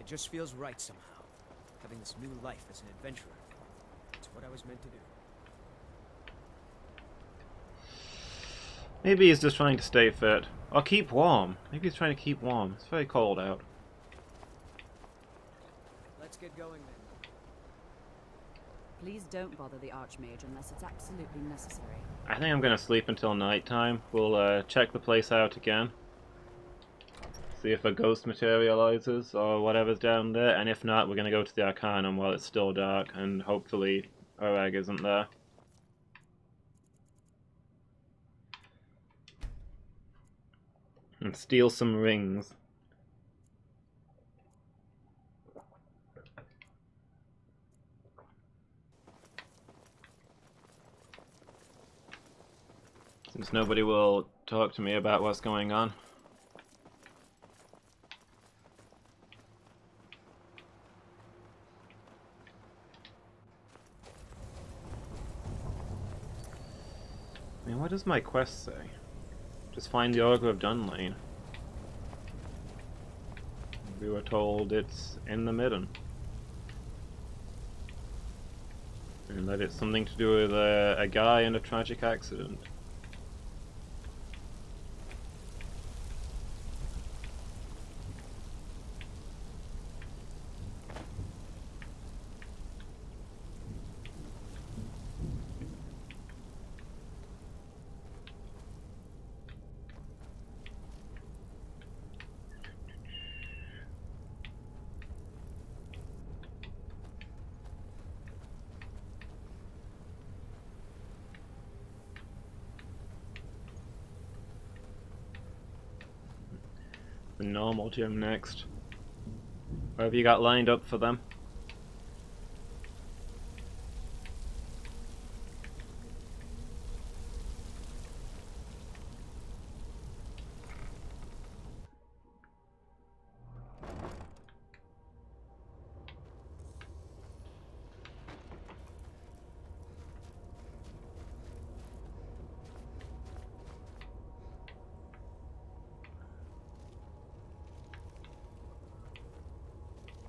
It just feels right somehow. Having this new life as an adventurer. It's what I was meant to do. Maybe he's just trying to stay fit. Or keep warm. Maybe he's trying to keep warm. It's very cold out. Let's get going then. Please don't bother the Archmage unless it's absolutely necessary. I think I'm gonna sleep until nighttime. We'll check the place out again. See if a ghost materializes or whatever's down there, and if not, we're gonna go to the Arcanum while it's still dark, and hopefully Orag isn't there. And steal some rings. Since nobody will talk to me about what's going on. I mean, what does my quest say? Just find the Ogre of Dunlane. We were told it's in the Midden. And that it's something to do with a guy in a tragic accident. The normal gym next. What have you got lined up for them?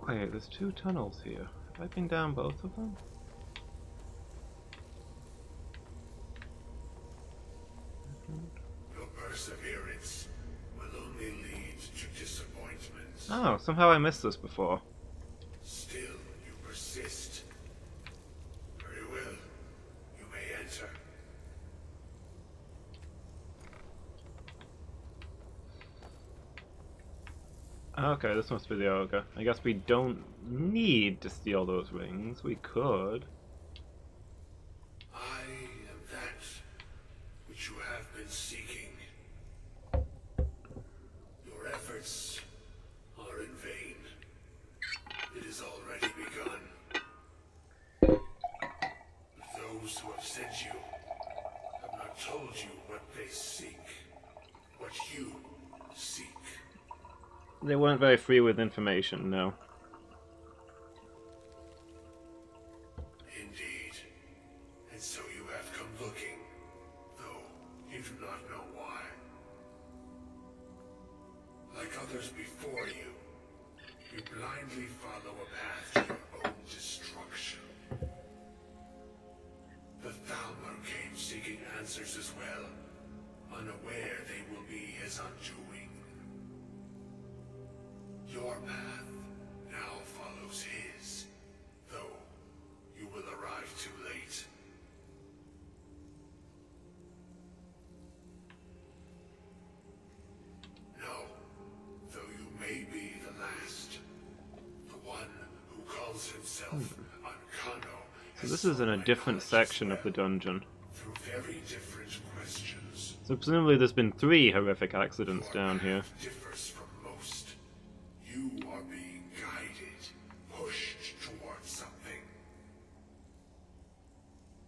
Wait, there's two tunnels here. Have I been down both of them? Your perseverance will only lead to disappointment. Oh, somehow I missed this before. Still, you persist. Very well. You may enter. Okay, this must be the ogre. I guess we don't need to steal those rings. We could. I am that which you have been seeking. Your efforts are in vain. It has already begun. Those who have sent you have not told you what they seek, what you seek. They weren't very free with information, no. Indeed. And so you have come looking, though you do not know why. Like others before you, you blindly follow a path to your own destruction. The Thalmor came seeking answers as well, unaware they will be his undoing. Your path now follows his, though you will arrive too late. No, though you may be the last, the one who calls himself Ancano. So this is in a different section of the dungeon. Through very different questions. So presumably there's been 3 horrific accidents down here. Differs from most. You are being guided, pushed towards something.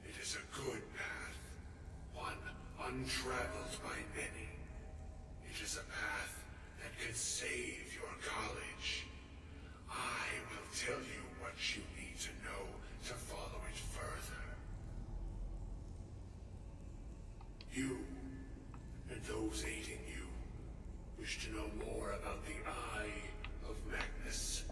It is a good path, one untraveled by many. It is a path that could save your college. I will tell you what you need to know to follow it further. You, and those aiding you, wish to know more about the Eye of Magnus.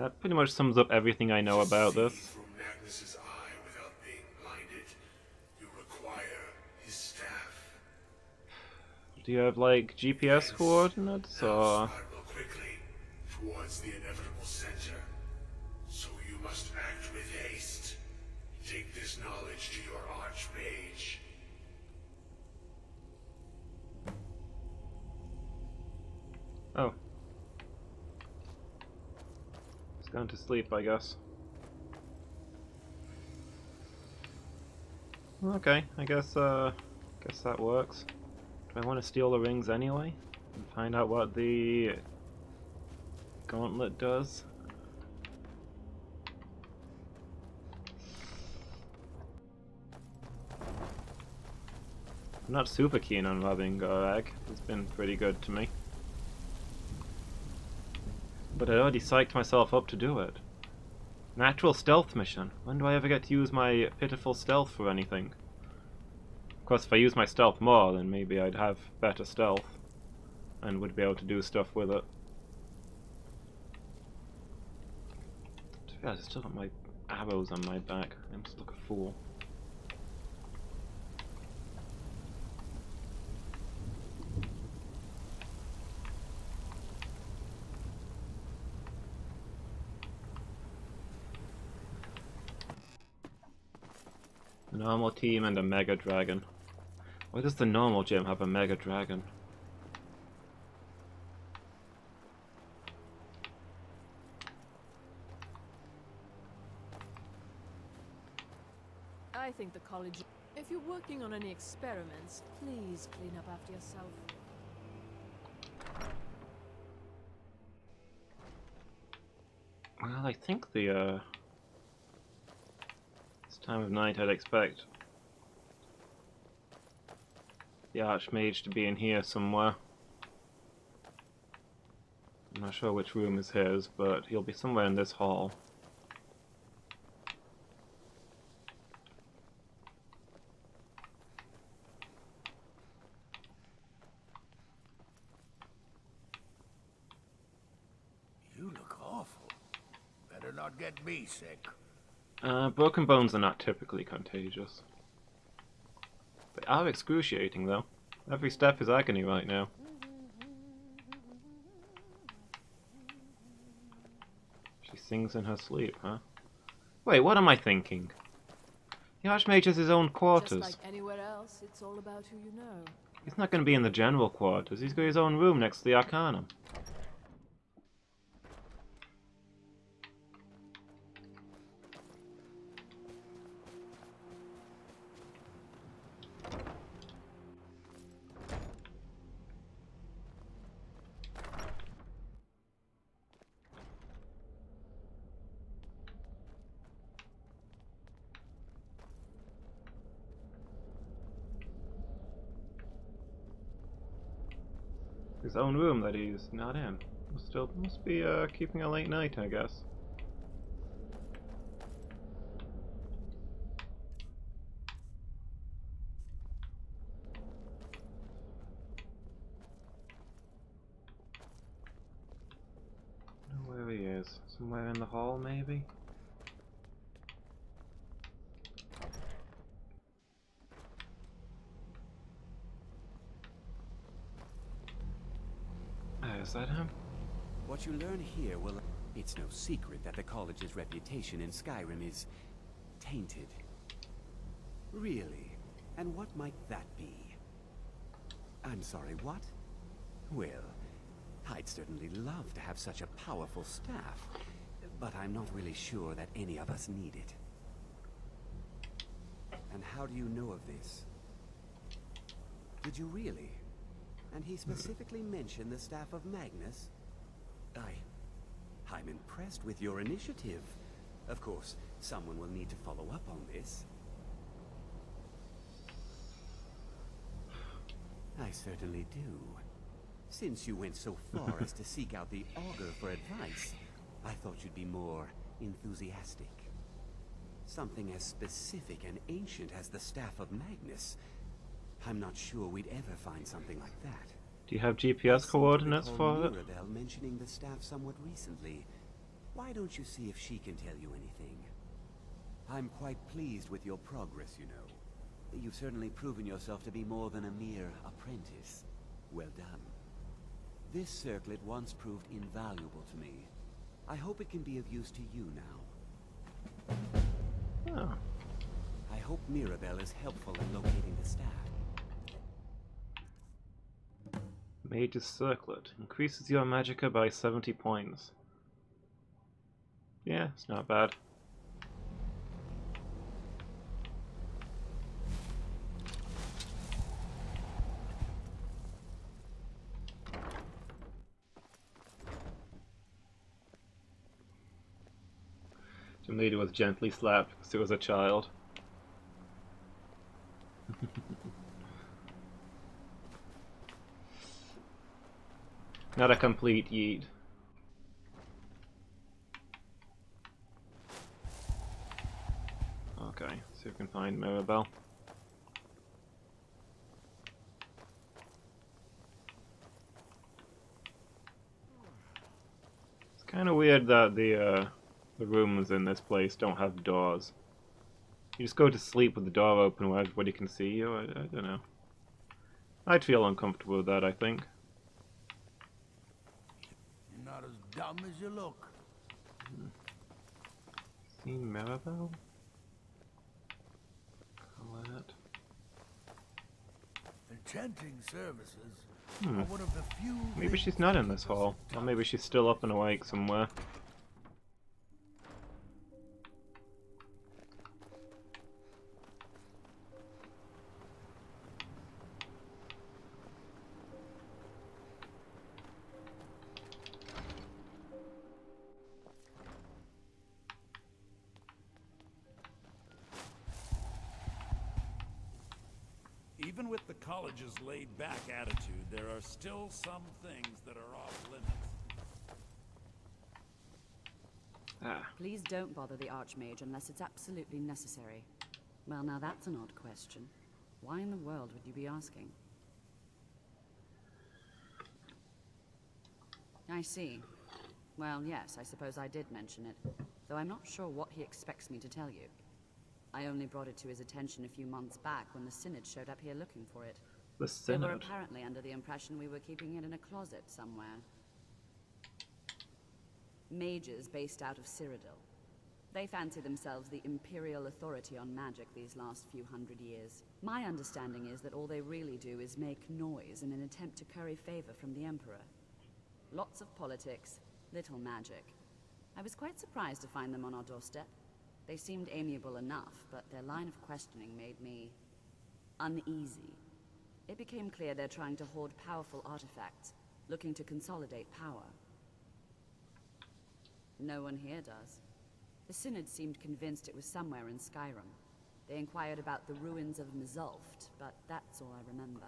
That pretty much sums up everything I know about this. From Magnus's eye without being blinded, you require his staff. Do you have like GPS coordinates or? Spiral quickly towards the inevitable center. So you must act with haste. Take this knowledge to your archmage. Oh. He's gone to sleep, I guess. Okay, I guess that works. Do I want to steal the rings anyway? And find out what the gauntlet does? I'm not super keen on robbing Gorag. He's been pretty good to me. But I already psyched myself up to do it. An actual stealth mission. When do I ever get to use my pitiful stealth for anything? Of course, if I use my stealth more, then maybe I'd have better stealth. And would be able to do stuff with it. I still got my arrows on my back. I must look a fool. A normal team and a mega dragon. Why does the normal gym have a mega dragon? I think the college... If you're working on any experiments, please clean up after yourself. Well, I think this time of night I'd expect the Archmage to be in here somewhere. I'm not sure which room is his, but he'll be somewhere in this hall. You look awful. Better not get me sick. Broken bones are not typically contagious. They are excruciating, though. Every step is agony right now. She sings in her sleep, huh? Wait, what am I thinking? The Archmage has his own quarters. Just like anywhere else, it's all about who you know. He's not going to be in the general quarters. He's got his own room next to the Arcanum. His own room that he's not in. Must be keeping a late night, I guess. I don't know where he is. Somewhere in the hall, maybe? Is that him? What you learn here will... It's no secret that the college's reputation in Skyrim is... tainted. Really? And what might that be? I'm sorry, what? Well, I'd certainly love to have such a powerful staff, but I'm not really sure that any of us need it. And how do you know of this? Did you really? And he specifically mentioned the staff of Magnus? I'm impressed with your initiative. Of course, someone will need to follow up on this. I certainly do. Since you went so far as to seek out the Augur for advice, I thought you'd be more enthusiastic. Something as specific and ancient as the staff of Magnus. I'm not sure we'd ever find something like that. Do you have GPS coordinates for it? Mirabelle mentioning the staff somewhat recently. Why don't you see if she can tell you anything? I'm quite pleased with your progress, you know. You've certainly proven yourself to be more than a mere apprentice. Well done. This circlet once proved invaluable to me. I hope it can be of use to you now. Oh. I hope Mirabelle is helpful in locating the staff. Mage's Circlet. Increases your magicka by 70 points. Yeah, it's not bad. Some lady was gently slapped because she was a child. Not a complete yeet. Okay, see if we can find Mirabelle. It's kind of weird that the rooms in this place don't have doors. You just go to sleep with the door open where everybody can see you. I don't know. I'd feel uncomfortable with that, I think. You're not as dumb as you look. Seen Mirabelle? Colette. Enchanting services Hmm. are one of the few. Maybe she's not in this hall. Or maybe she's still up and awake somewhere. Even with the college's laid-back attitude, there are still some things that are off limits. Please don't bother the Archmage unless it's absolutely necessary. Well, now that's an odd question. Why in the world would you be asking? I see. Well, yes, I suppose I did mention it, though I'm not sure what he expects me to tell you. I only brought it to his attention a few months back when the Synod showed up here looking for it. The They were Synod? apparently under the impression we were keeping it in a closet somewhere. Mages based out of Cyrodiil. They fancy themselves the imperial authority on magic these last few hundred years. My understanding is that all they really do is make noise in an attempt to curry favor from the Emperor. Lots of politics, little magic. I was quite surprised to find them on our doorstep. They seemed amiable enough, but their line of questioning made me uneasy. It became clear they're trying to hoard powerful artifacts, looking to consolidate power. No one here does. The Synod seemed convinced it was somewhere in Skyrim. They inquired about the ruins of Mizulft, but that's all I remember.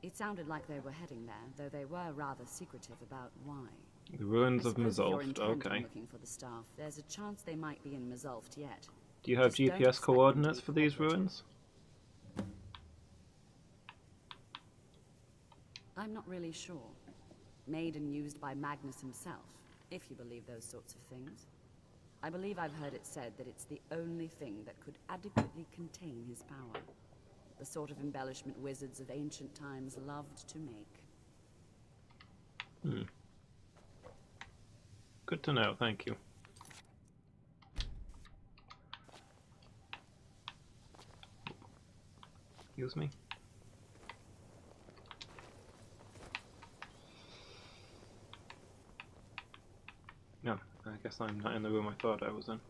It sounded like they were heading there, though they were rather secretive about why. The ruins of I suppose if you're Mizulft, intent on okay. looking for the staff, there's a chance they might be in Mizulft yet. Do you have Just don't GPS expect them to coordinates be for these cooperative. ruins? I'm not really sure. Made and used by Magnus himself, if you believe those sorts of things. I believe I've heard it said that it's the only thing that could adequately contain his power. The sort of embellishment wizards of ancient times loved to make. Hmm. Good to know, thank you. Excuse me? No, I guess I'm not in the room I thought I was in.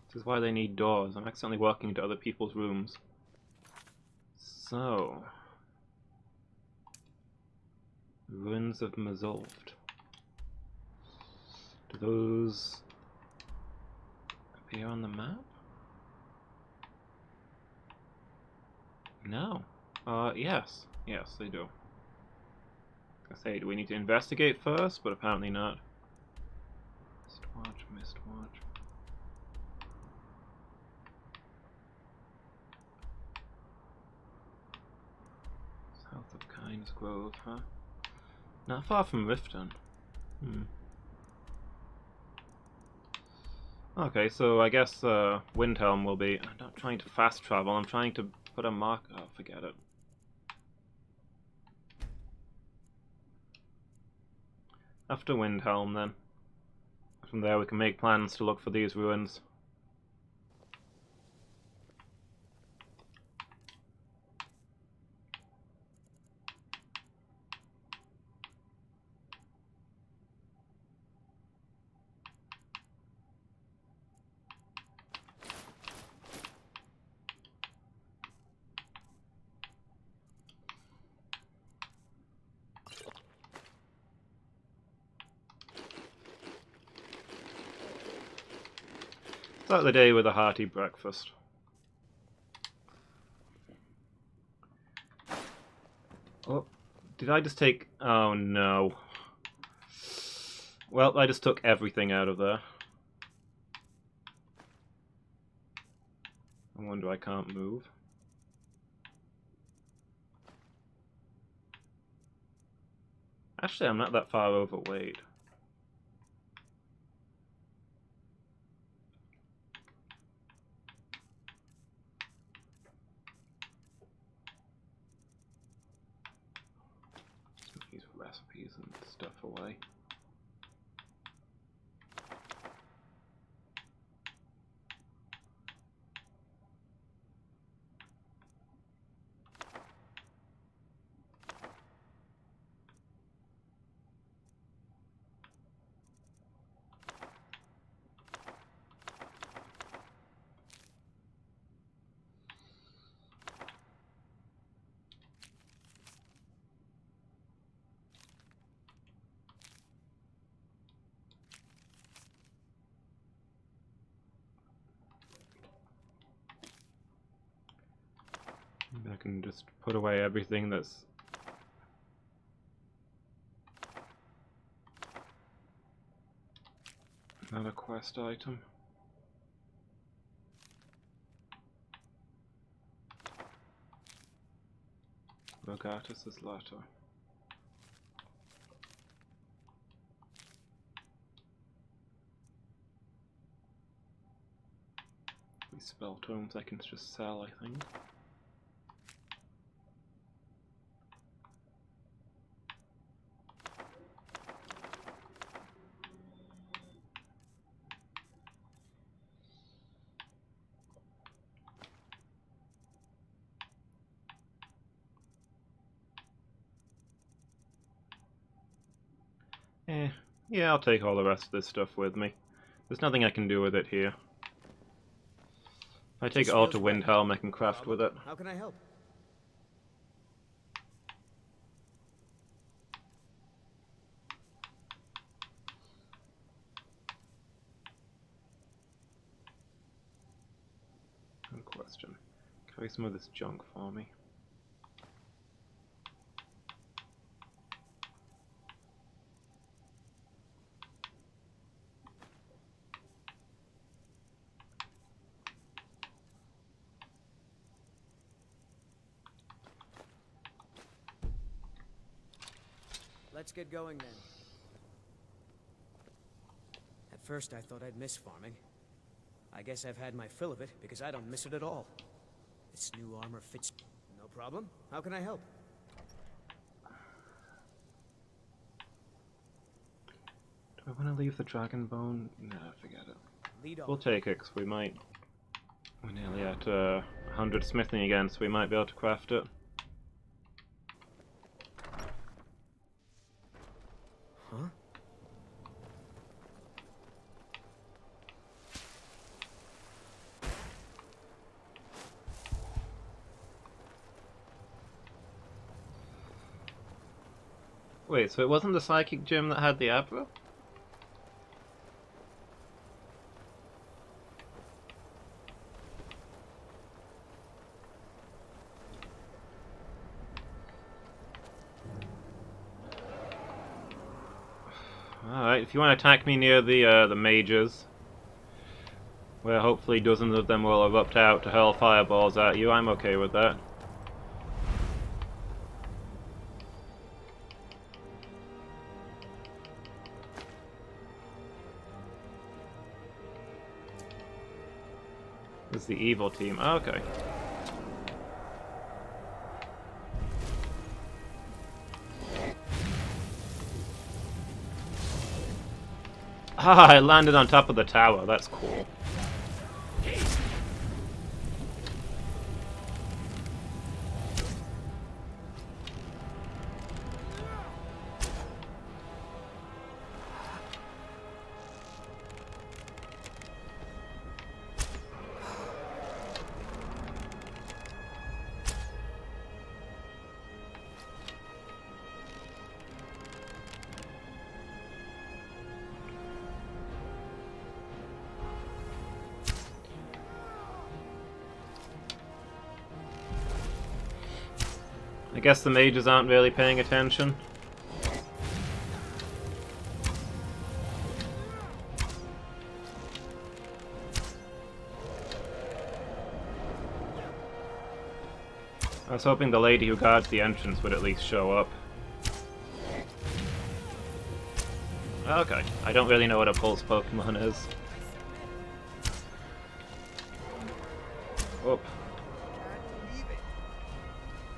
This is why they need doors. I'm accidentally walking into other people's rooms. So... Ruins of Mizulft. Do those appear on the map? No. Yes. Yes, they do. I say, do we need to investigate first? But apparently not. Mistwatch, Mistwatch. South of Kynes Grove, huh? Not far from Riften. Okay, so I guess Windhelm will be... I'm not trying to fast travel, I'm trying to put a mark... Oh, forget it. After Windhelm, then. From there we can make plans to look for these ruins. Start the day with a hearty breakfast. Oh, did I just take... Oh no. Well, I just took everything out of there. No wonder I can't move. Actually, I'm not that far overweight. These recipes and stuff away. Maybe I can just put away everything that's... not a quest item. Rogatus's letter. These spell tomes I can just sell, I think. Yeah, I'll take all the rest of this stuff with me. There's nothing I can do with it here. If I take it all to Windhelm, I can craft with it. How can I help? Good question. Carry some of this junk for me. Let's get going then. At first I thought I'd miss farming. I guess I've had my fill of it because I don't miss it at all. This new armor fits. No problem. How can I help? Do I want to leave the dragon bone? Nah, forget it. Lead on. We'll take it because we might... We're nearly at 100 smithing again, so we might be able to craft it. Huh? Wait, so it wasn't the psychic gem that had the Abra? Alright, if you want to attack me near the mages, where hopefully dozens of them will erupt out to hurl fireballs at you, I'm okay with that. This is the evil team. Oh, okay. Ah, I landed on top of the tower. That's cool. I guess the mages aren't really paying attention. I was hoping the lady who guards the entrance would at least show up. Okay, I don't really know what a pulse Pokemon is. Whoop.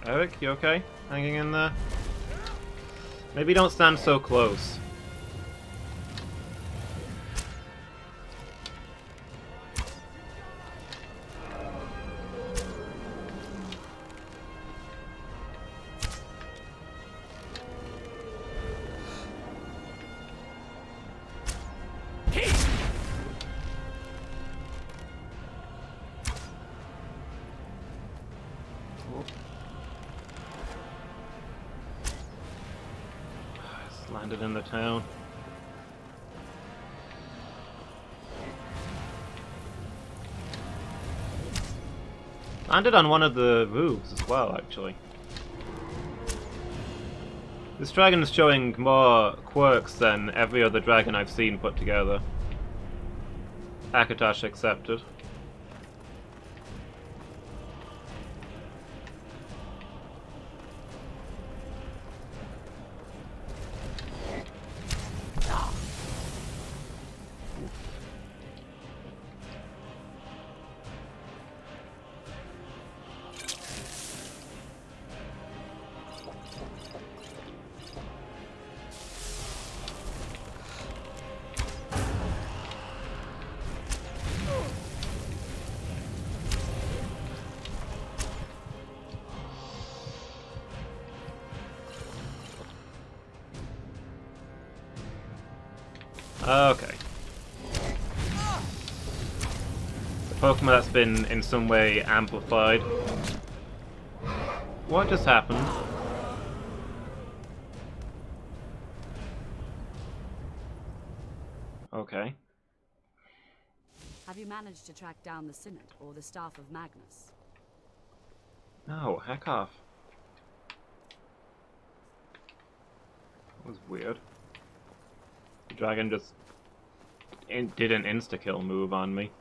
Eric, you okay? Hanging in there? Maybe don't stand so close. Landed in the town. Landed on one of the roofs as well, actually. This dragon is showing more quirks than every other dragon I've seen put together. Akatosh accepted. Okay. The Pokemon that's been in some way amplified. What just happened? Okay. Have you managed to track down the Synod or the staff of Magnus? No, heck off. That was weird. The dragon just did an insta-kill move on me.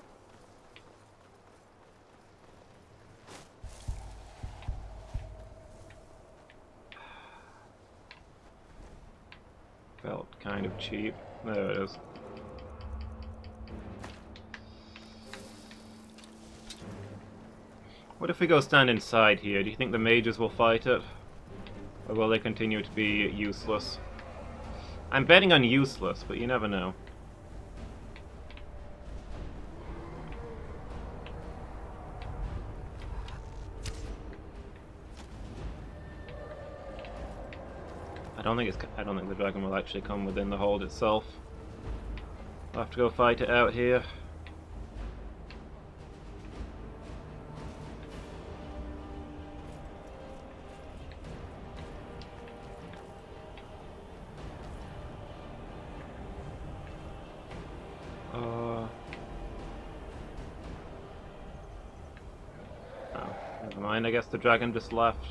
Felt kind of cheap. There it is. What if we go stand inside here? Do you think the mages will fight it? Or will they continue to be useless? I'm betting on useless, but you never know. I don't think the dragon will actually come within the hold itself. I'll have to go fight it out here. Oh, never mind, I guess the dragon just left.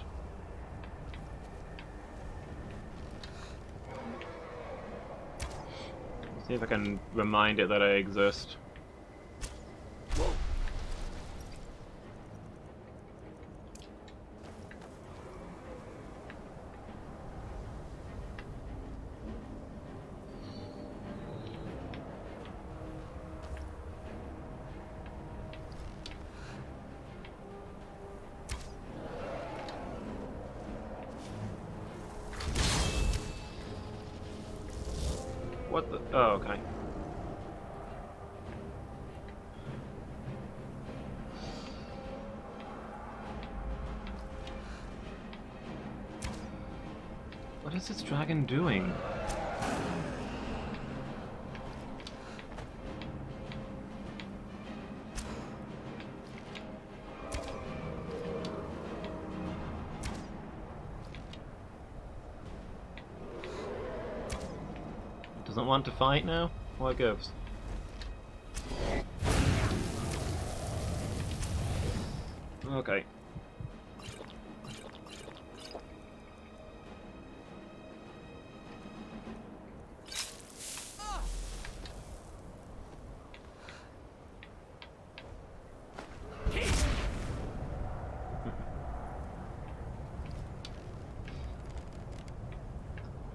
See if I can remind it that I exist. What the? Oh, okay. What is this dragon doing? Doesn't want to fight now? What gives? Okay.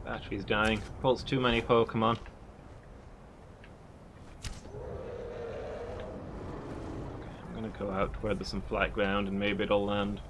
Battery's dying. Pulls too many Pokemon. I'm gonna go out to where there's some flat ground and maybe it'll land.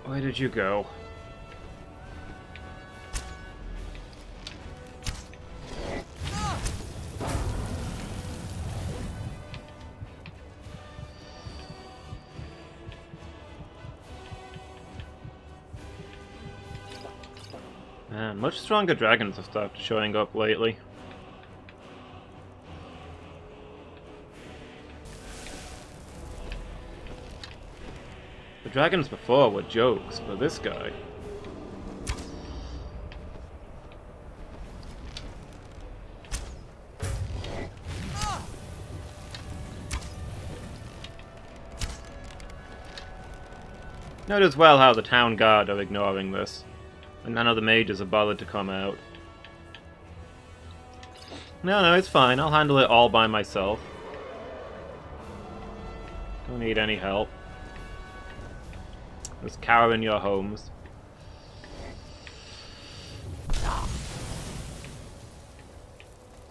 Where did you go? Man, much stronger dragons have started showing up lately. The dragons before were jokes, but this guy... Notice well how the town guard are ignoring this, and none of the mages are bothered to come out. No, it's fine. I'll handle it all by myself. Don't need any help. There's cower in your homes.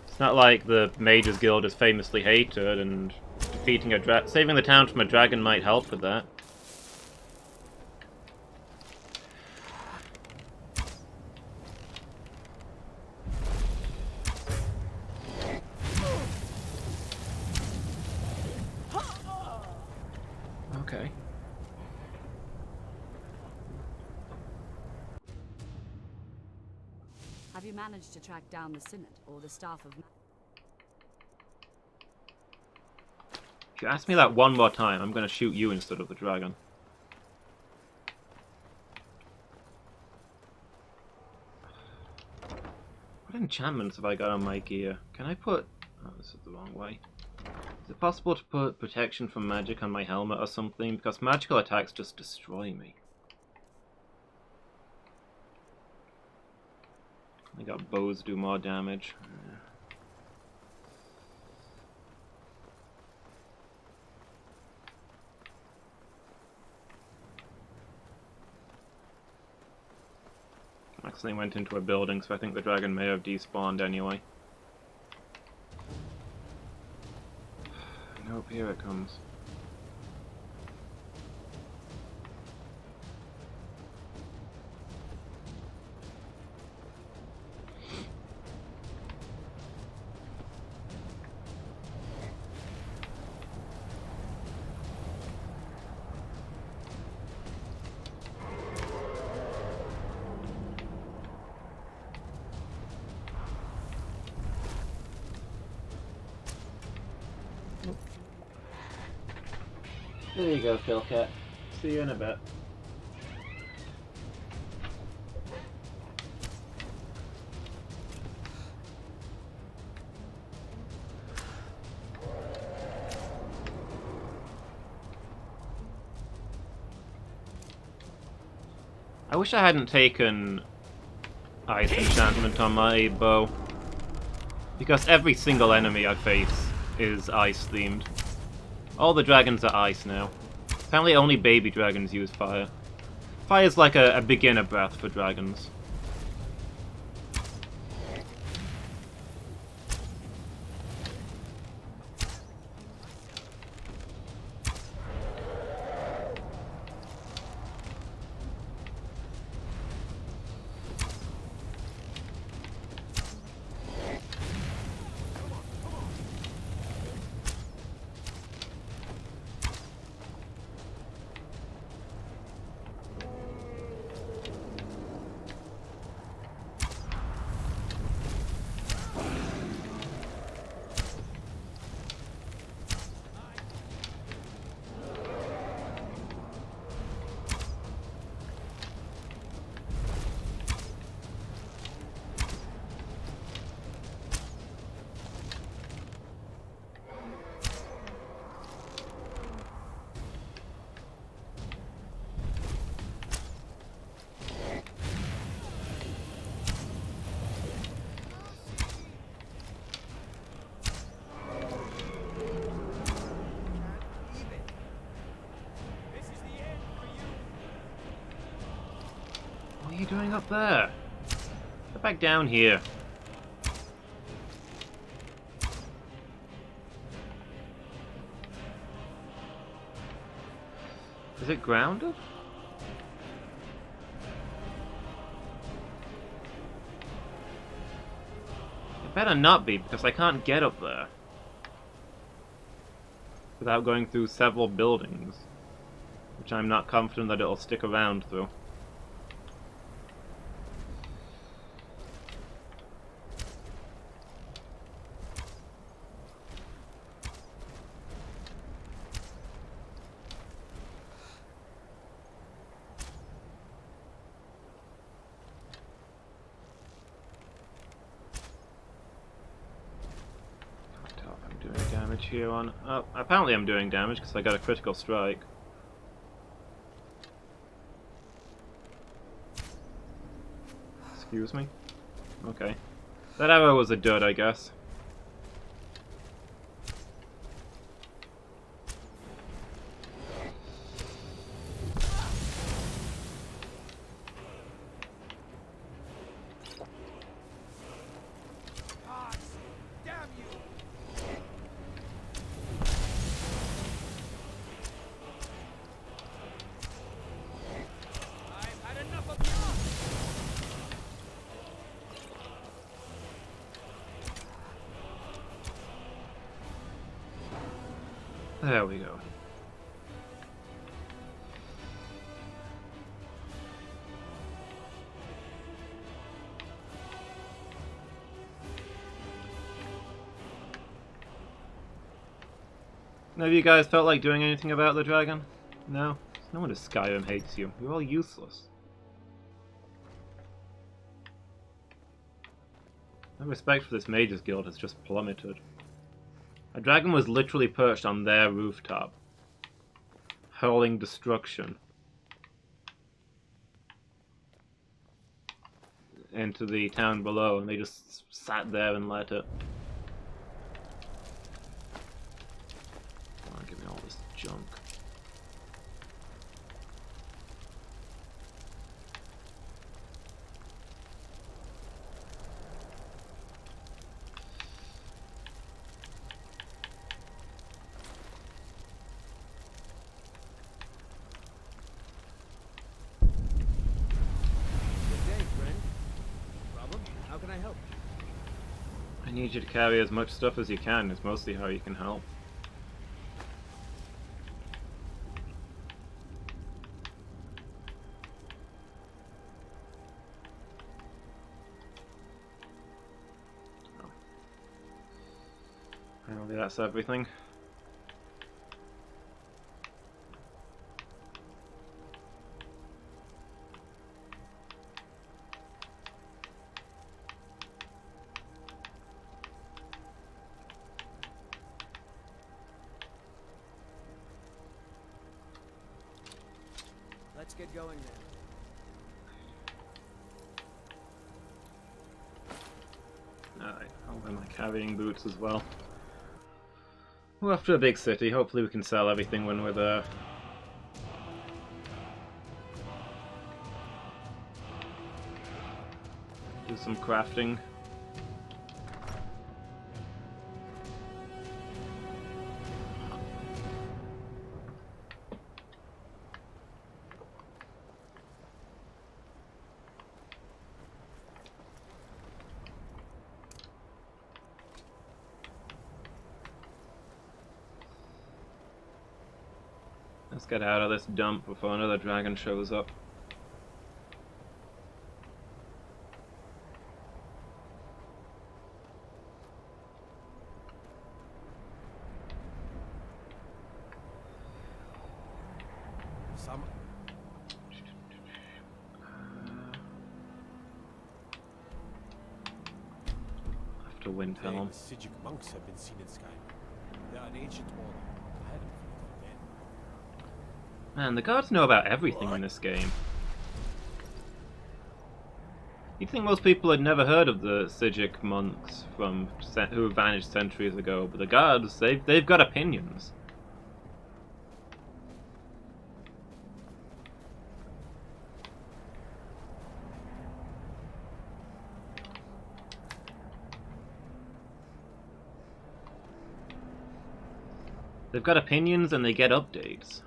It's not like the Mages Guild is famously hated, and defeating saving the town from a dragon might help with that. Okay. Have you managed to track down the Synod or the staff of... If you ask me that one more time, I'm going to shoot you instead of the dragon. What enchantments have I got on my gear? Can I put... Oh, this is the wrong way. Is it possible to put protection from magic on my helmet or something? Because magical attacks just destroy me. I got bows do more damage. Accidentally went into a building, so I think the dragon may have despawned anyway. Nope, here it comes. There you go, Philcat. See you in a bit. I wish I hadn't taken ice enchantment on my bow, because every single enemy I face is ice themed. All the dragons are ice now. Apparently only baby dragons use fire. Fire's like a beginner breath for dragons. What are you doing up there? Get back down here. Is it grounded? It better not be, because I can't get up there without going through several buildings, which I'm not confident that it'll stick around through. Here on. Oh, apparently I'm doing damage because I got a critical strike. Excuse me? Okay. That arrow was a dud, I guess. There we go. Have you guys felt like doing anything about the dragon? No? No wonder Skyrim hates you. You're all useless. My respect for this Mages Guild has just plummeted. A dragon was literally perched on their rooftop, hurling destruction into the town below, and they just sat there and let it. Come on, give me all this junk. I need you to carry as much stuff as you can, is mostly how you can help. Oh. Apparently that's everything. Let's get going then. Alright, I'll wear my carrying boots as well. We're off to a big city. Hopefully we can sell everything when we're there. Do some crafting. Let's get out of this dump before another dragon shows up. Some... After Windhelm. The Sijic monks have been seen in Skyrim. They are an ancient order. I had them for men. Man, the gods know about everything in this game. You'd think most people had never heard of the Sijic monks from who vanished centuries ago, but the gods, they've got opinions. They've got opinions and they get updates.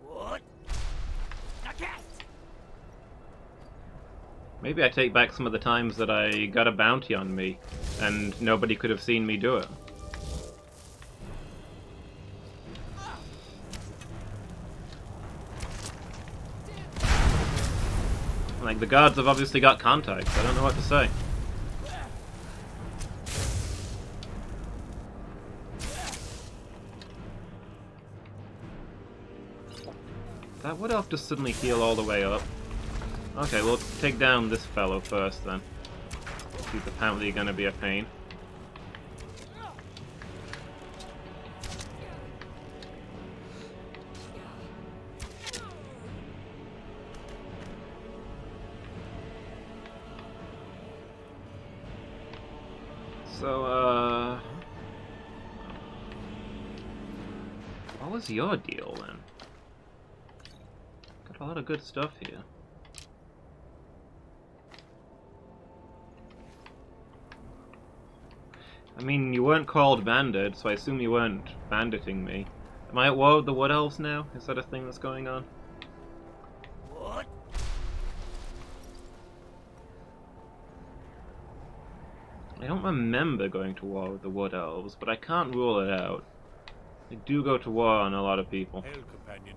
What? Maybe I take back some of the times that I got a bounty on me and nobody could have seen me do it. Like, the guards have obviously got contacts, I don't know what to say. That wood elf just suddenly heal all the way up. Okay, we'll take down this fellow first then. He's apparently gonna be a pain. So, what was your deal then? Got a lot of good stuff here. I mean, you weren't called bandit, so I assume you weren't banditing me. Am I at war with the Wood Elves now? Is that a thing that's going on? What? I don't remember going to war with the Wood Elves, but I can't rule it out. They do go to war on a lot of people. Hail, companion.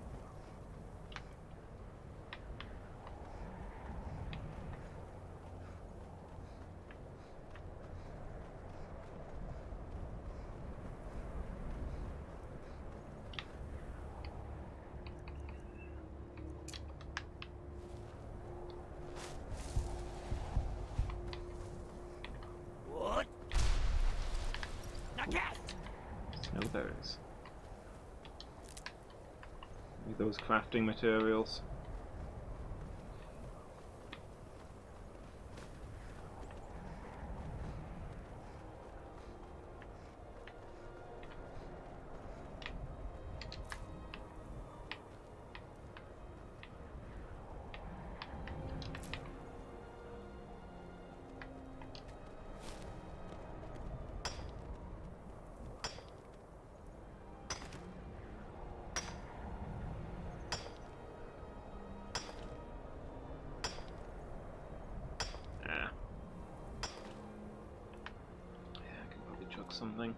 What? Snowberries. Maybe those crafting materials. Something.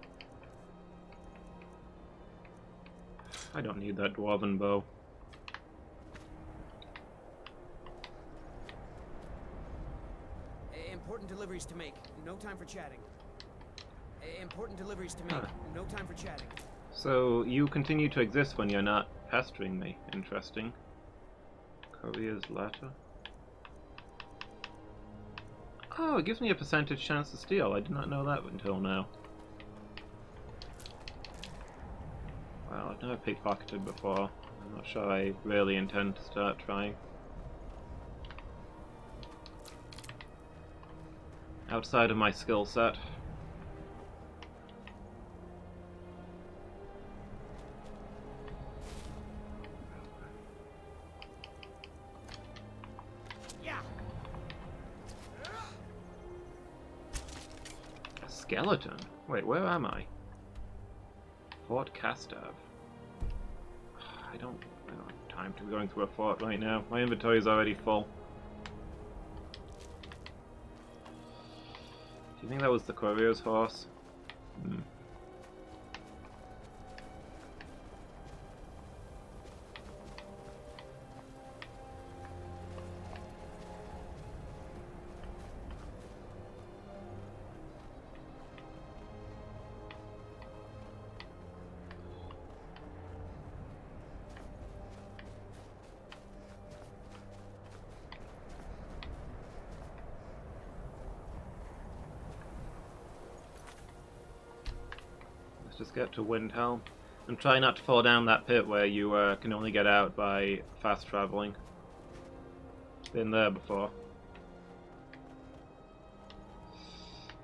I don't need that dwarven bow. Important deliveries to make. No time for chatting. Important deliveries to make. No time for chatting. So you continue to exist when you're not pestering me. Interesting. Courier's letter. Oh, it gives me a percentage chance to steal. I did not know that until now. Well, I've never pickpocketed before. I'm not sure I really intend to start trying. Outside of my skill set. A skeleton? Wait, where am I? Fort Castav. I don't have time to be going through a fort right now. My inventory is already full. Do you think that was the courier's horse? Hmm. Just get to Windhelm and try not to fall down that pit where you can only get out by fast traveling. Been there before.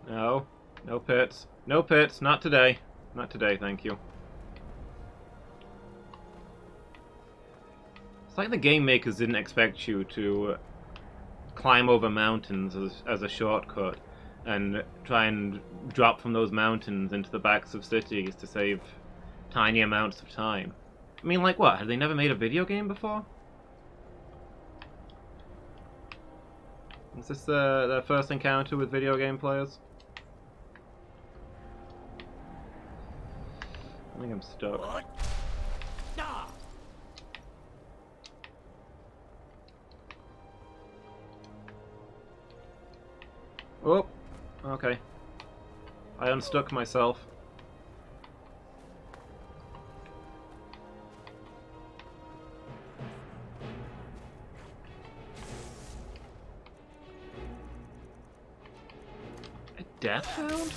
No, no pits. No pits, not today. Not today, thank you. It's like the game makers didn't expect you to climb over mountains as a shortcut and try and drop from those mountains into the backs of cities to save tiny amounts of time. I mean, like what? Have they never made a video game before? Is this their first encounter with video game players? I think I'm stuck. Oh, okay. I unstuck myself. A death hound?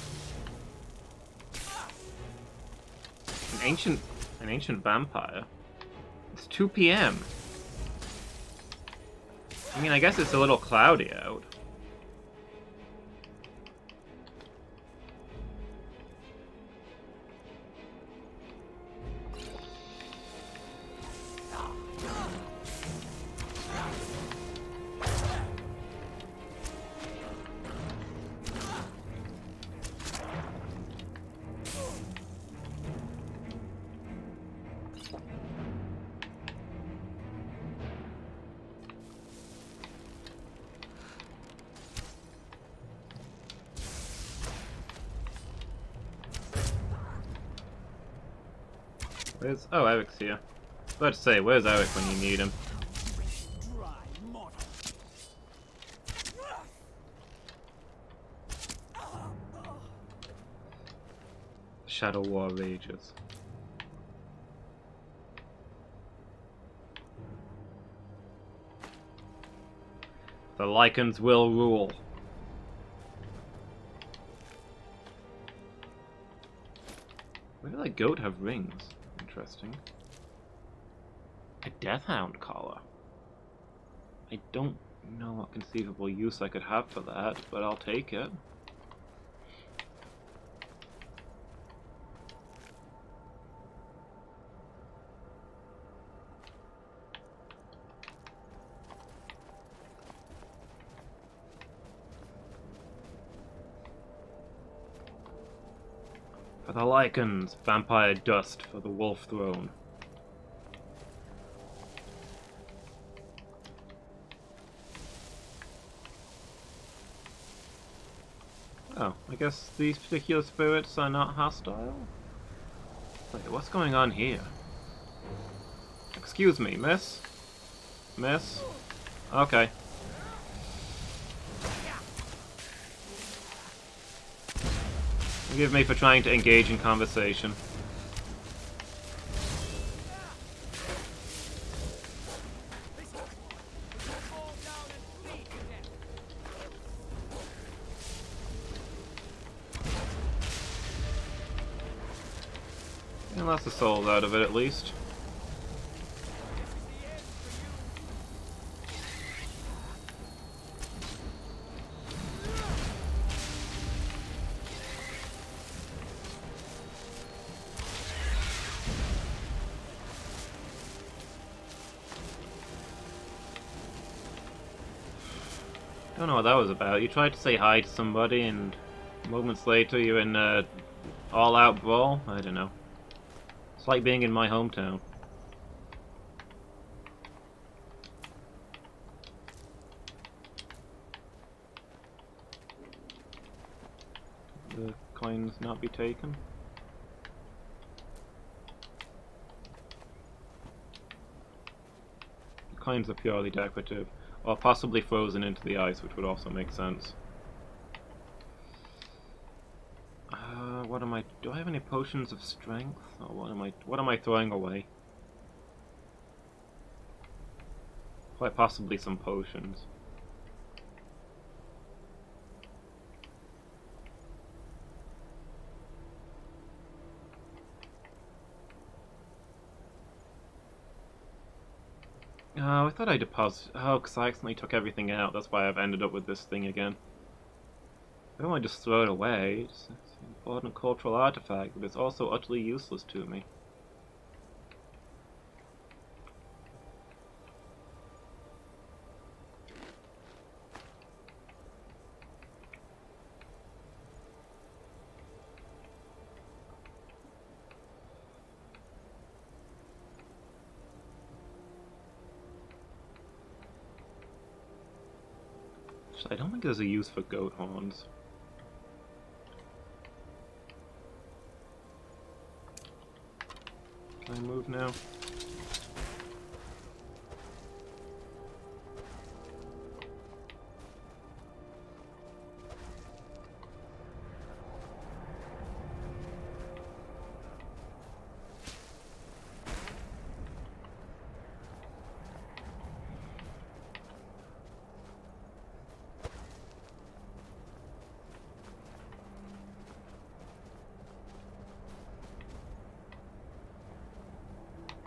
An ancient vampire? It's 2 PM. I mean, I guess it's a little cloudy out. Where's... Oh, Eric's here. Let's say, where's Eric when you need him? Shadow War rages. The Lycans will rule. Where did that goat have rings? Interesting. A Deathhound collar. I don't know what conceivable use I could have for that, but I'll take it. For the Lycans, vampire dust for the wolf throne. Oh, I guess these particular spirits are not hostile? Wait, what's going on here? Excuse me, miss? Miss? Okay. Forgive me for trying to engage in conversation. Well, that's the souls out of it, at least. Don't know what that was about. You tried to say hi to somebody, and moments later you're in a all-out brawl? I don't know. It's like being in my hometown. The coins not be taken? The coins are purely decorative. Or possibly frozen into the ice, which would also make sense. What am I... Do I have any potions of strength? Or what am I throwing away? Quite possibly some potions. Oh, I thought I deposited... Oh, because I accidentally took everything out. That's why I've ended up with this thing again. I don't want to just throw it away. It's an important cultural artifact, but it's also utterly useless to me. I don't think there's a use for goat horns. Can I move now?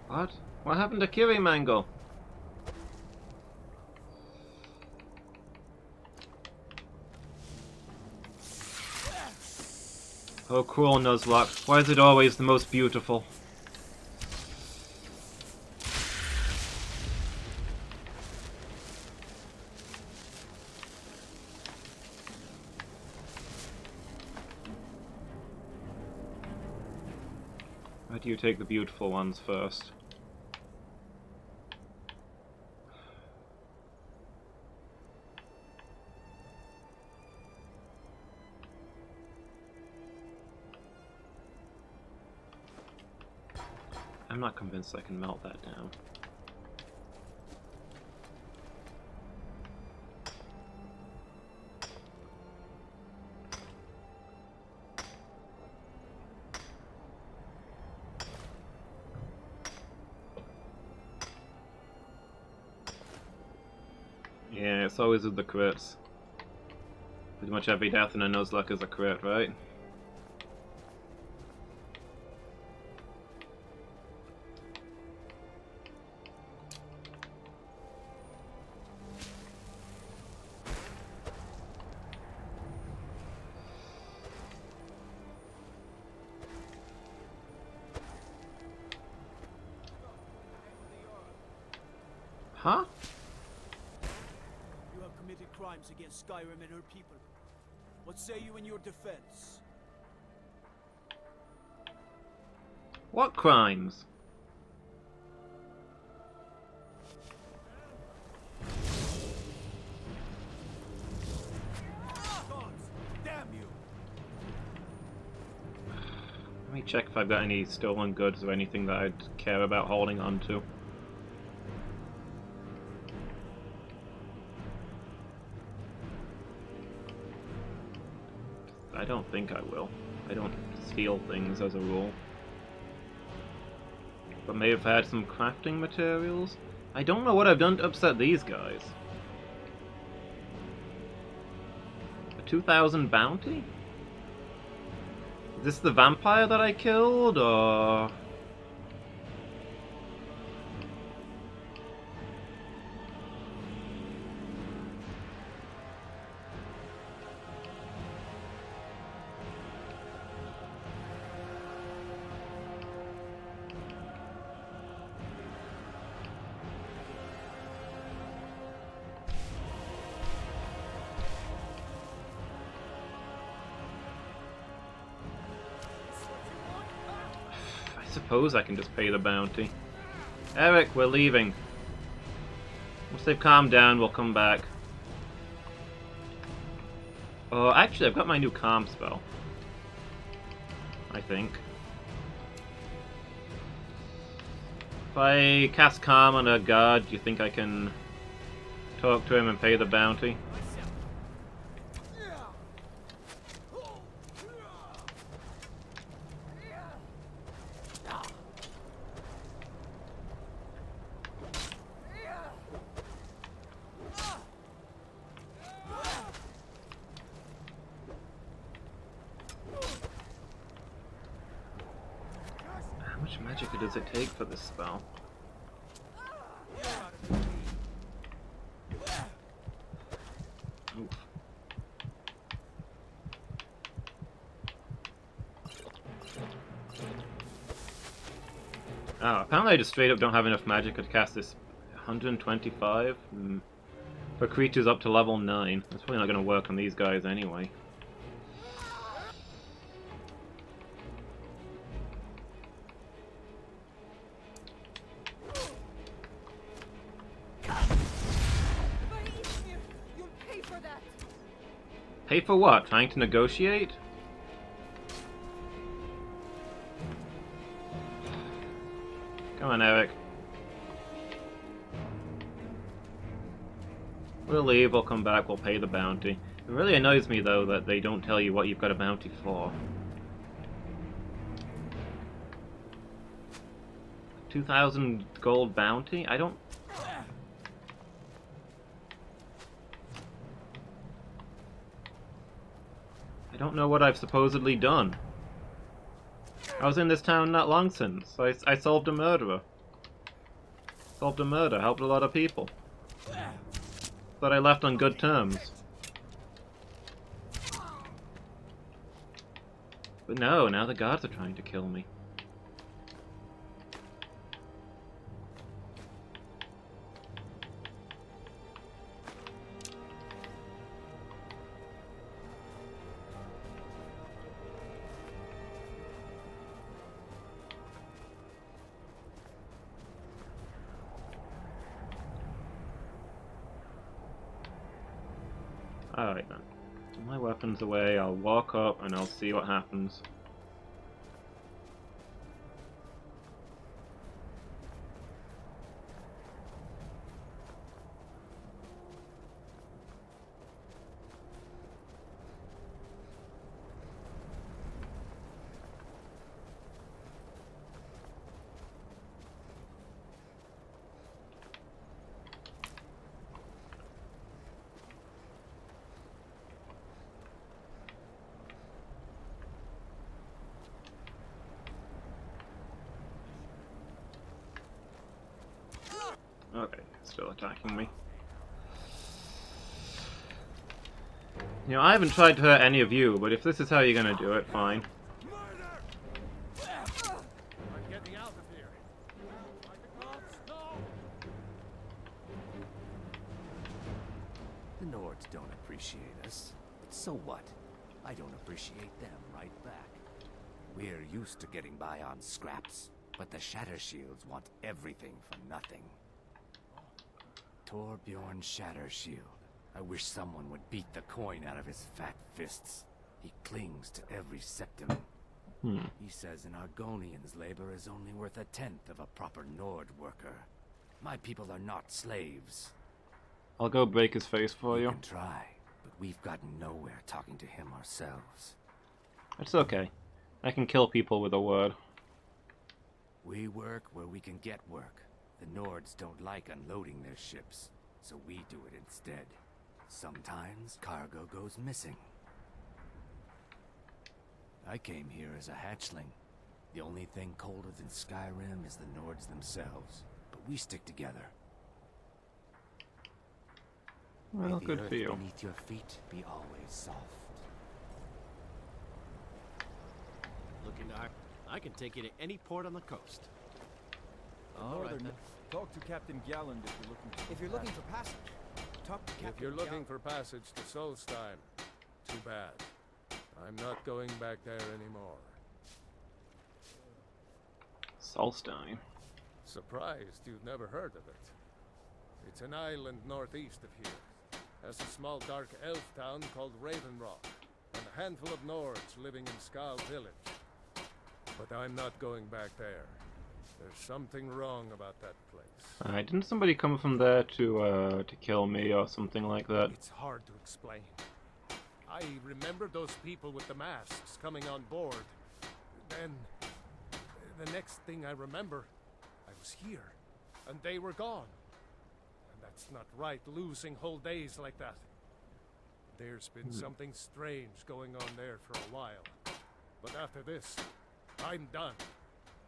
What? What happened to Kiri Mango? Oh, cruel Nuzlocke. Why is it always the most beautiful? Why do you take the beautiful ones first? I'm not convinced I can melt that down. Yeah, it's always with the crits. Pretty much every death in a Nuzlocke is a crit, right? Huh? You have committed crimes against Skyrim and her people. What say you in your defense? What crimes? Damn you! Let me check if I've got any stolen goods or anything that I'd care about holding on to. I don't think I will. I don't steal things as a rule. But may have had some crafting materials? I don't know what I've done to upset these guys. A 2,000 bounty? Is this the vampire that I killed, or... suppose I can just pay the bounty. Eric, we're leaving. Once they've calmed down, we'll come back. Oh, actually, I've got my new calm spell. I think. If I cast calm on a guard, do you think I can talk to him and pay the bounty? How much magic does it take for this spell? Oof. Oh, apparently I just straight up don't have enough magic to cast this. 125? For creatures up to level 9. That's probably not going to work on these guys anyway. Pay for what? Trying to negotiate? Come on, Eric. We'll leave, we'll come back, we'll pay the bounty. It really annoys me, though, that they don't tell you what you've got a bounty for. 2,000 gold bounty? I don't know what I've supposedly done. I was in this town not long since. I solved a murderer. Solved a murder, helped a lot of people. But I left on good terms. But no, now the gods are trying to kill me. Alright then. Put my weapons away, I'll walk up and I'll see what happens. Okay, still attacking me. You know, I haven't tried to hurt any of you, but if this is how you're gonna do it, fine. The Nords don't appreciate us, but so what? I don't appreciate them right back. We're used to getting by on scraps, but the Shatter Shields want everything for nothing. Torbjorn Shatter Shield. I wish someone would beat the coin out of his fat fists. He clings to every septim. He says an Argonian's labor is only worth 1/10 of a proper Nord worker. My people are not slaves. I'll go break his face for you. We can try, but we've gotten nowhere talking to him ourselves. It's okay. I can kill people with a word. We work where we can get work. The Nords don't like unloading their ships, so we do it instead. Sometimes cargo goes missing. I came here as a hatchling. The only thing colder than Skyrim is the Nords themselves, but we stick together. Well, May good the for earth you. beneath your feet be always soft. Looking to I can take you to any port on the coast. All right, then. Talk to Captain Galland If you're looking for passage, talk to Captain If you're looking for passage to Solstheim, too bad. I'm not going back there anymore. Solstein. Surprised you've never heard of it. It's an island northeast of here. Has a small dark elf town called Raven Rock, and a handful of Nords living in Skal Village. But I'm not going back there. There's something wrong about that place. Alright, didn't somebody come from there to kill me or something like that? It's hard to explain. I remember those people with the masks coming on board. Then, the next thing I remember, I was here, and they were gone. And that's not right, losing whole days like that. There's been something strange going on there for a while. But after this, I'm done.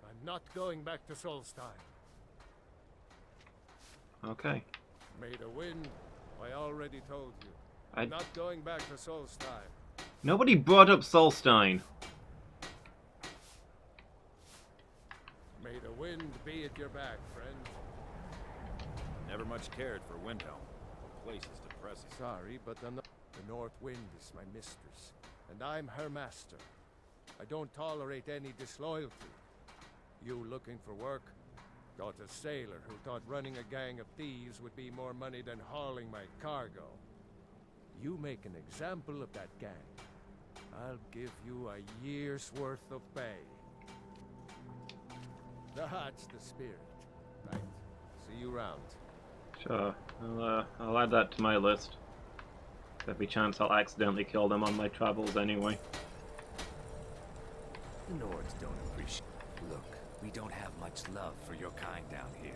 I'm not going back to Solstein. Okay. May the wind, I already told you. I'm not going back to Solstein. Nobody brought up Solstein. May the wind be at your back, friend. Never much cared for Windhelm. The place is depressing. Sorry, but the North Wind is my mistress, and I'm her master. I don't tolerate any disloyalty. You looking for work? Got a sailor who thought running a gang of thieves would be more money than hauling my cargo. You make an example of that gang, I'll give you a year's worth of pay. That's the spirit. Right. See you round. Sure. I'll add that to my list. Every chance I'll accidentally kill them on my travels anyway. The Nords don't appreciate... Look, we don't have much love for your kind down here.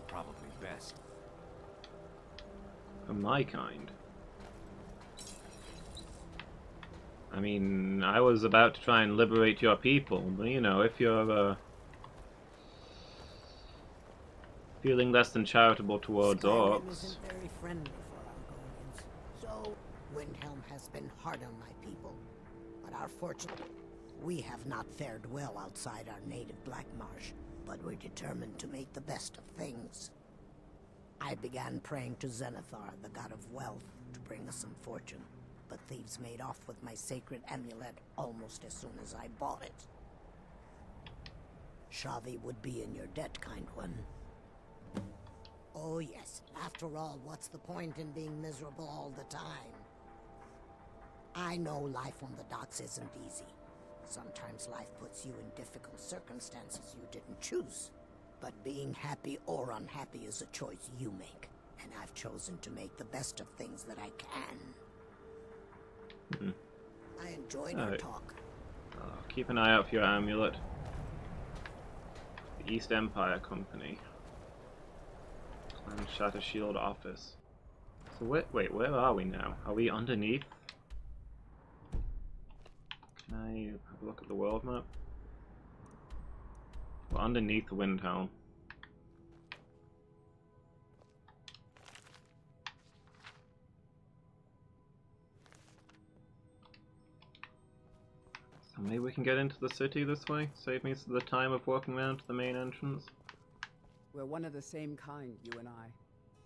Probably best. For my kind? I mean, I was about to try and liberate your people, but you know, if you're, feeling less than charitable towards Skyrim orcs... isn't very friendly for Argonians, so Windhelm has been hard on my people. But our fortune, we have not fared well outside our native Black Marsh, but we're determined to make the best of things. I began praying to Zenithar, the god of wealth, to bring us some fortune, but thieves made off with my sacred amulet almost as soon as I bought it. Shavi would be in your debt, kind one. Oh yes, after all, what's the point in being miserable all the time? I know life on the docks isn't easy. Sometimes life puts you in difficult circumstances you didn't choose. But being happy or unhappy is a choice you make. And I've chosen to make the best of things that I can. I enjoyed our talk. Keep an eye out for your amulet. The East Empire Company. Clan Shatter Shield office. So wait, where are we now? Are we underneath? Can I have a look at the world map? We're underneath the Windhelm. So maybe we can get into the city this way? Save me the time of walking around to the main entrance? We're one of the same kind, you and I.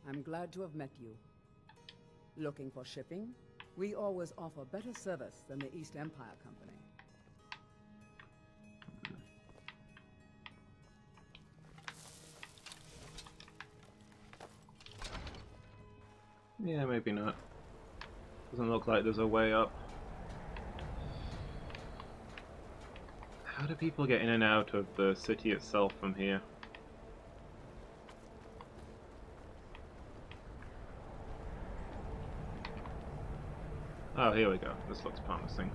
I'm glad to have met you. Looking for shipping? We always offer better service than the East Empire Company. Yeah, maybe not. Doesn't look like there's a way up. How do people get in and out of the city itself from here? Oh, here we go. This looks promising.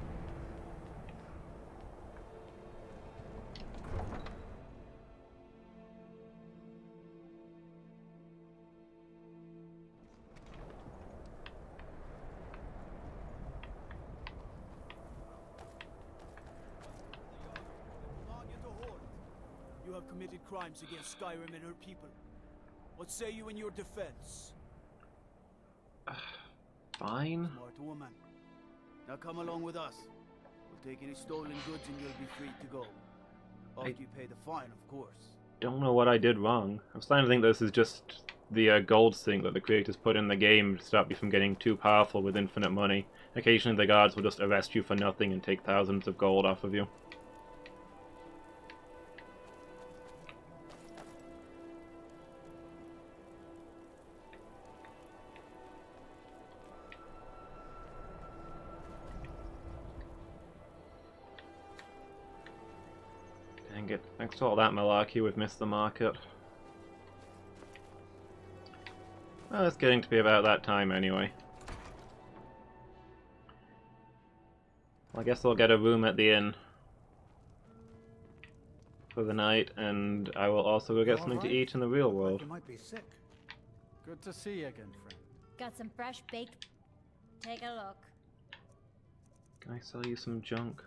You have committed crimes against Skyrim and her people. What say you in your defense? Fine. Smart woman. Now come along with us. We'll take any stolen goods and you'll be free to go. After you pay the fine, of course. Don't know what I did wrong. I'm starting to think this is just the gold sink that the creators put in the game to stop you from getting too powerful with infinite money. Occasionally the guards will just arrest you for nothing and take thousands of gold off of you. Thanks to all that malarkey, we've missed the market. Well, it's getting to be about that time anyway. Well, I guess I'll get a room at the inn for the night, and I will also go get something to eat in the real world. You might be sick. Good to see you again, friend. Got some fresh baked. Take a look. Can I sell you some junk?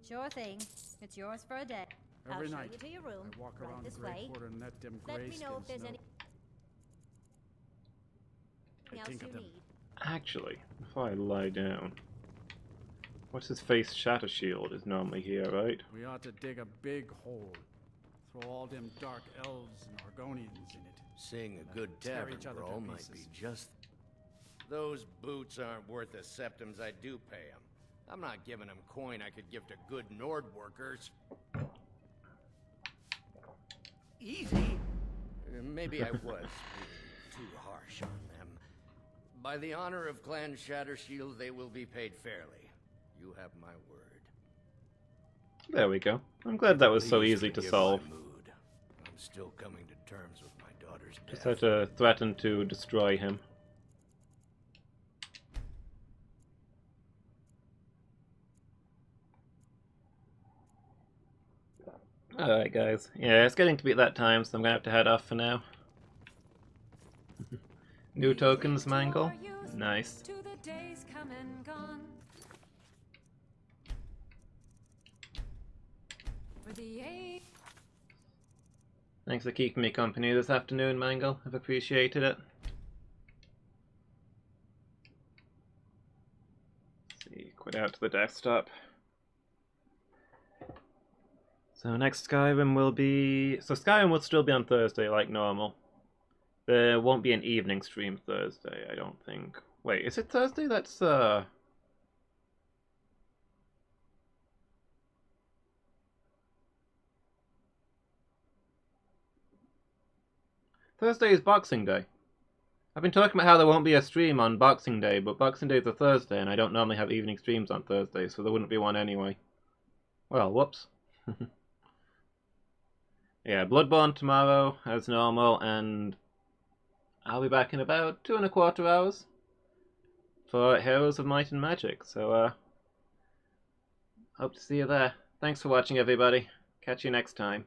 Sure thing. It's yours for a day. Every I'll show night, you to your room. I walk right around this Grey way. Quarter and let them Let me know if there's grayskins any I else think you of them. need. Actually, before I lie down, what's his face shatter shield is normally here, right? We ought to dig a big hole. Throw all them dark elves and Argonians in it. Seeing a good Tear tavern each other to brawl might be pieces. just... Those boots aren't worth the septims I do pay them. I'm not giving them coin I could give to good Nord workers. Easy. Maybe I was being too harsh on them. By the honor of Clan Shattershield, they will be paid fairly. You have my word. There we go. I'm glad that was so Please easy to forgive solve. my mood. I'm still coming to terms with my daughter's Just death. had to threaten to destroy him. Alright guys, yeah, it's getting to be at that time, so I'm gonna have to head off for now. New tokens, Mangle? Nice. To the days come and gone. For the age. Thanks for keeping me company this afternoon, Mangle. I've appreciated it. Let's see, quit out to the desktop. So next Skyrim will be... So Skyrim will still be on Thursday like normal. There won't be an evening stream Thursday, I don't think. Wait, is it Thursday? That's, Thursday is Boxing Day. I've been talking about how there won't be a stream on Boxing Day, but Boxing Day is a Thursday, and I don't normally have evening streams on Thursday, so there wouldn't be one anyway. Well, whoops. Yeah, Bloodborne tomorrow, as normal, and I'll be back in about 2¼ hours for Heroes of Might and Magic, so, hope to see you there. Thanks for watching, everybody. Catch you next time.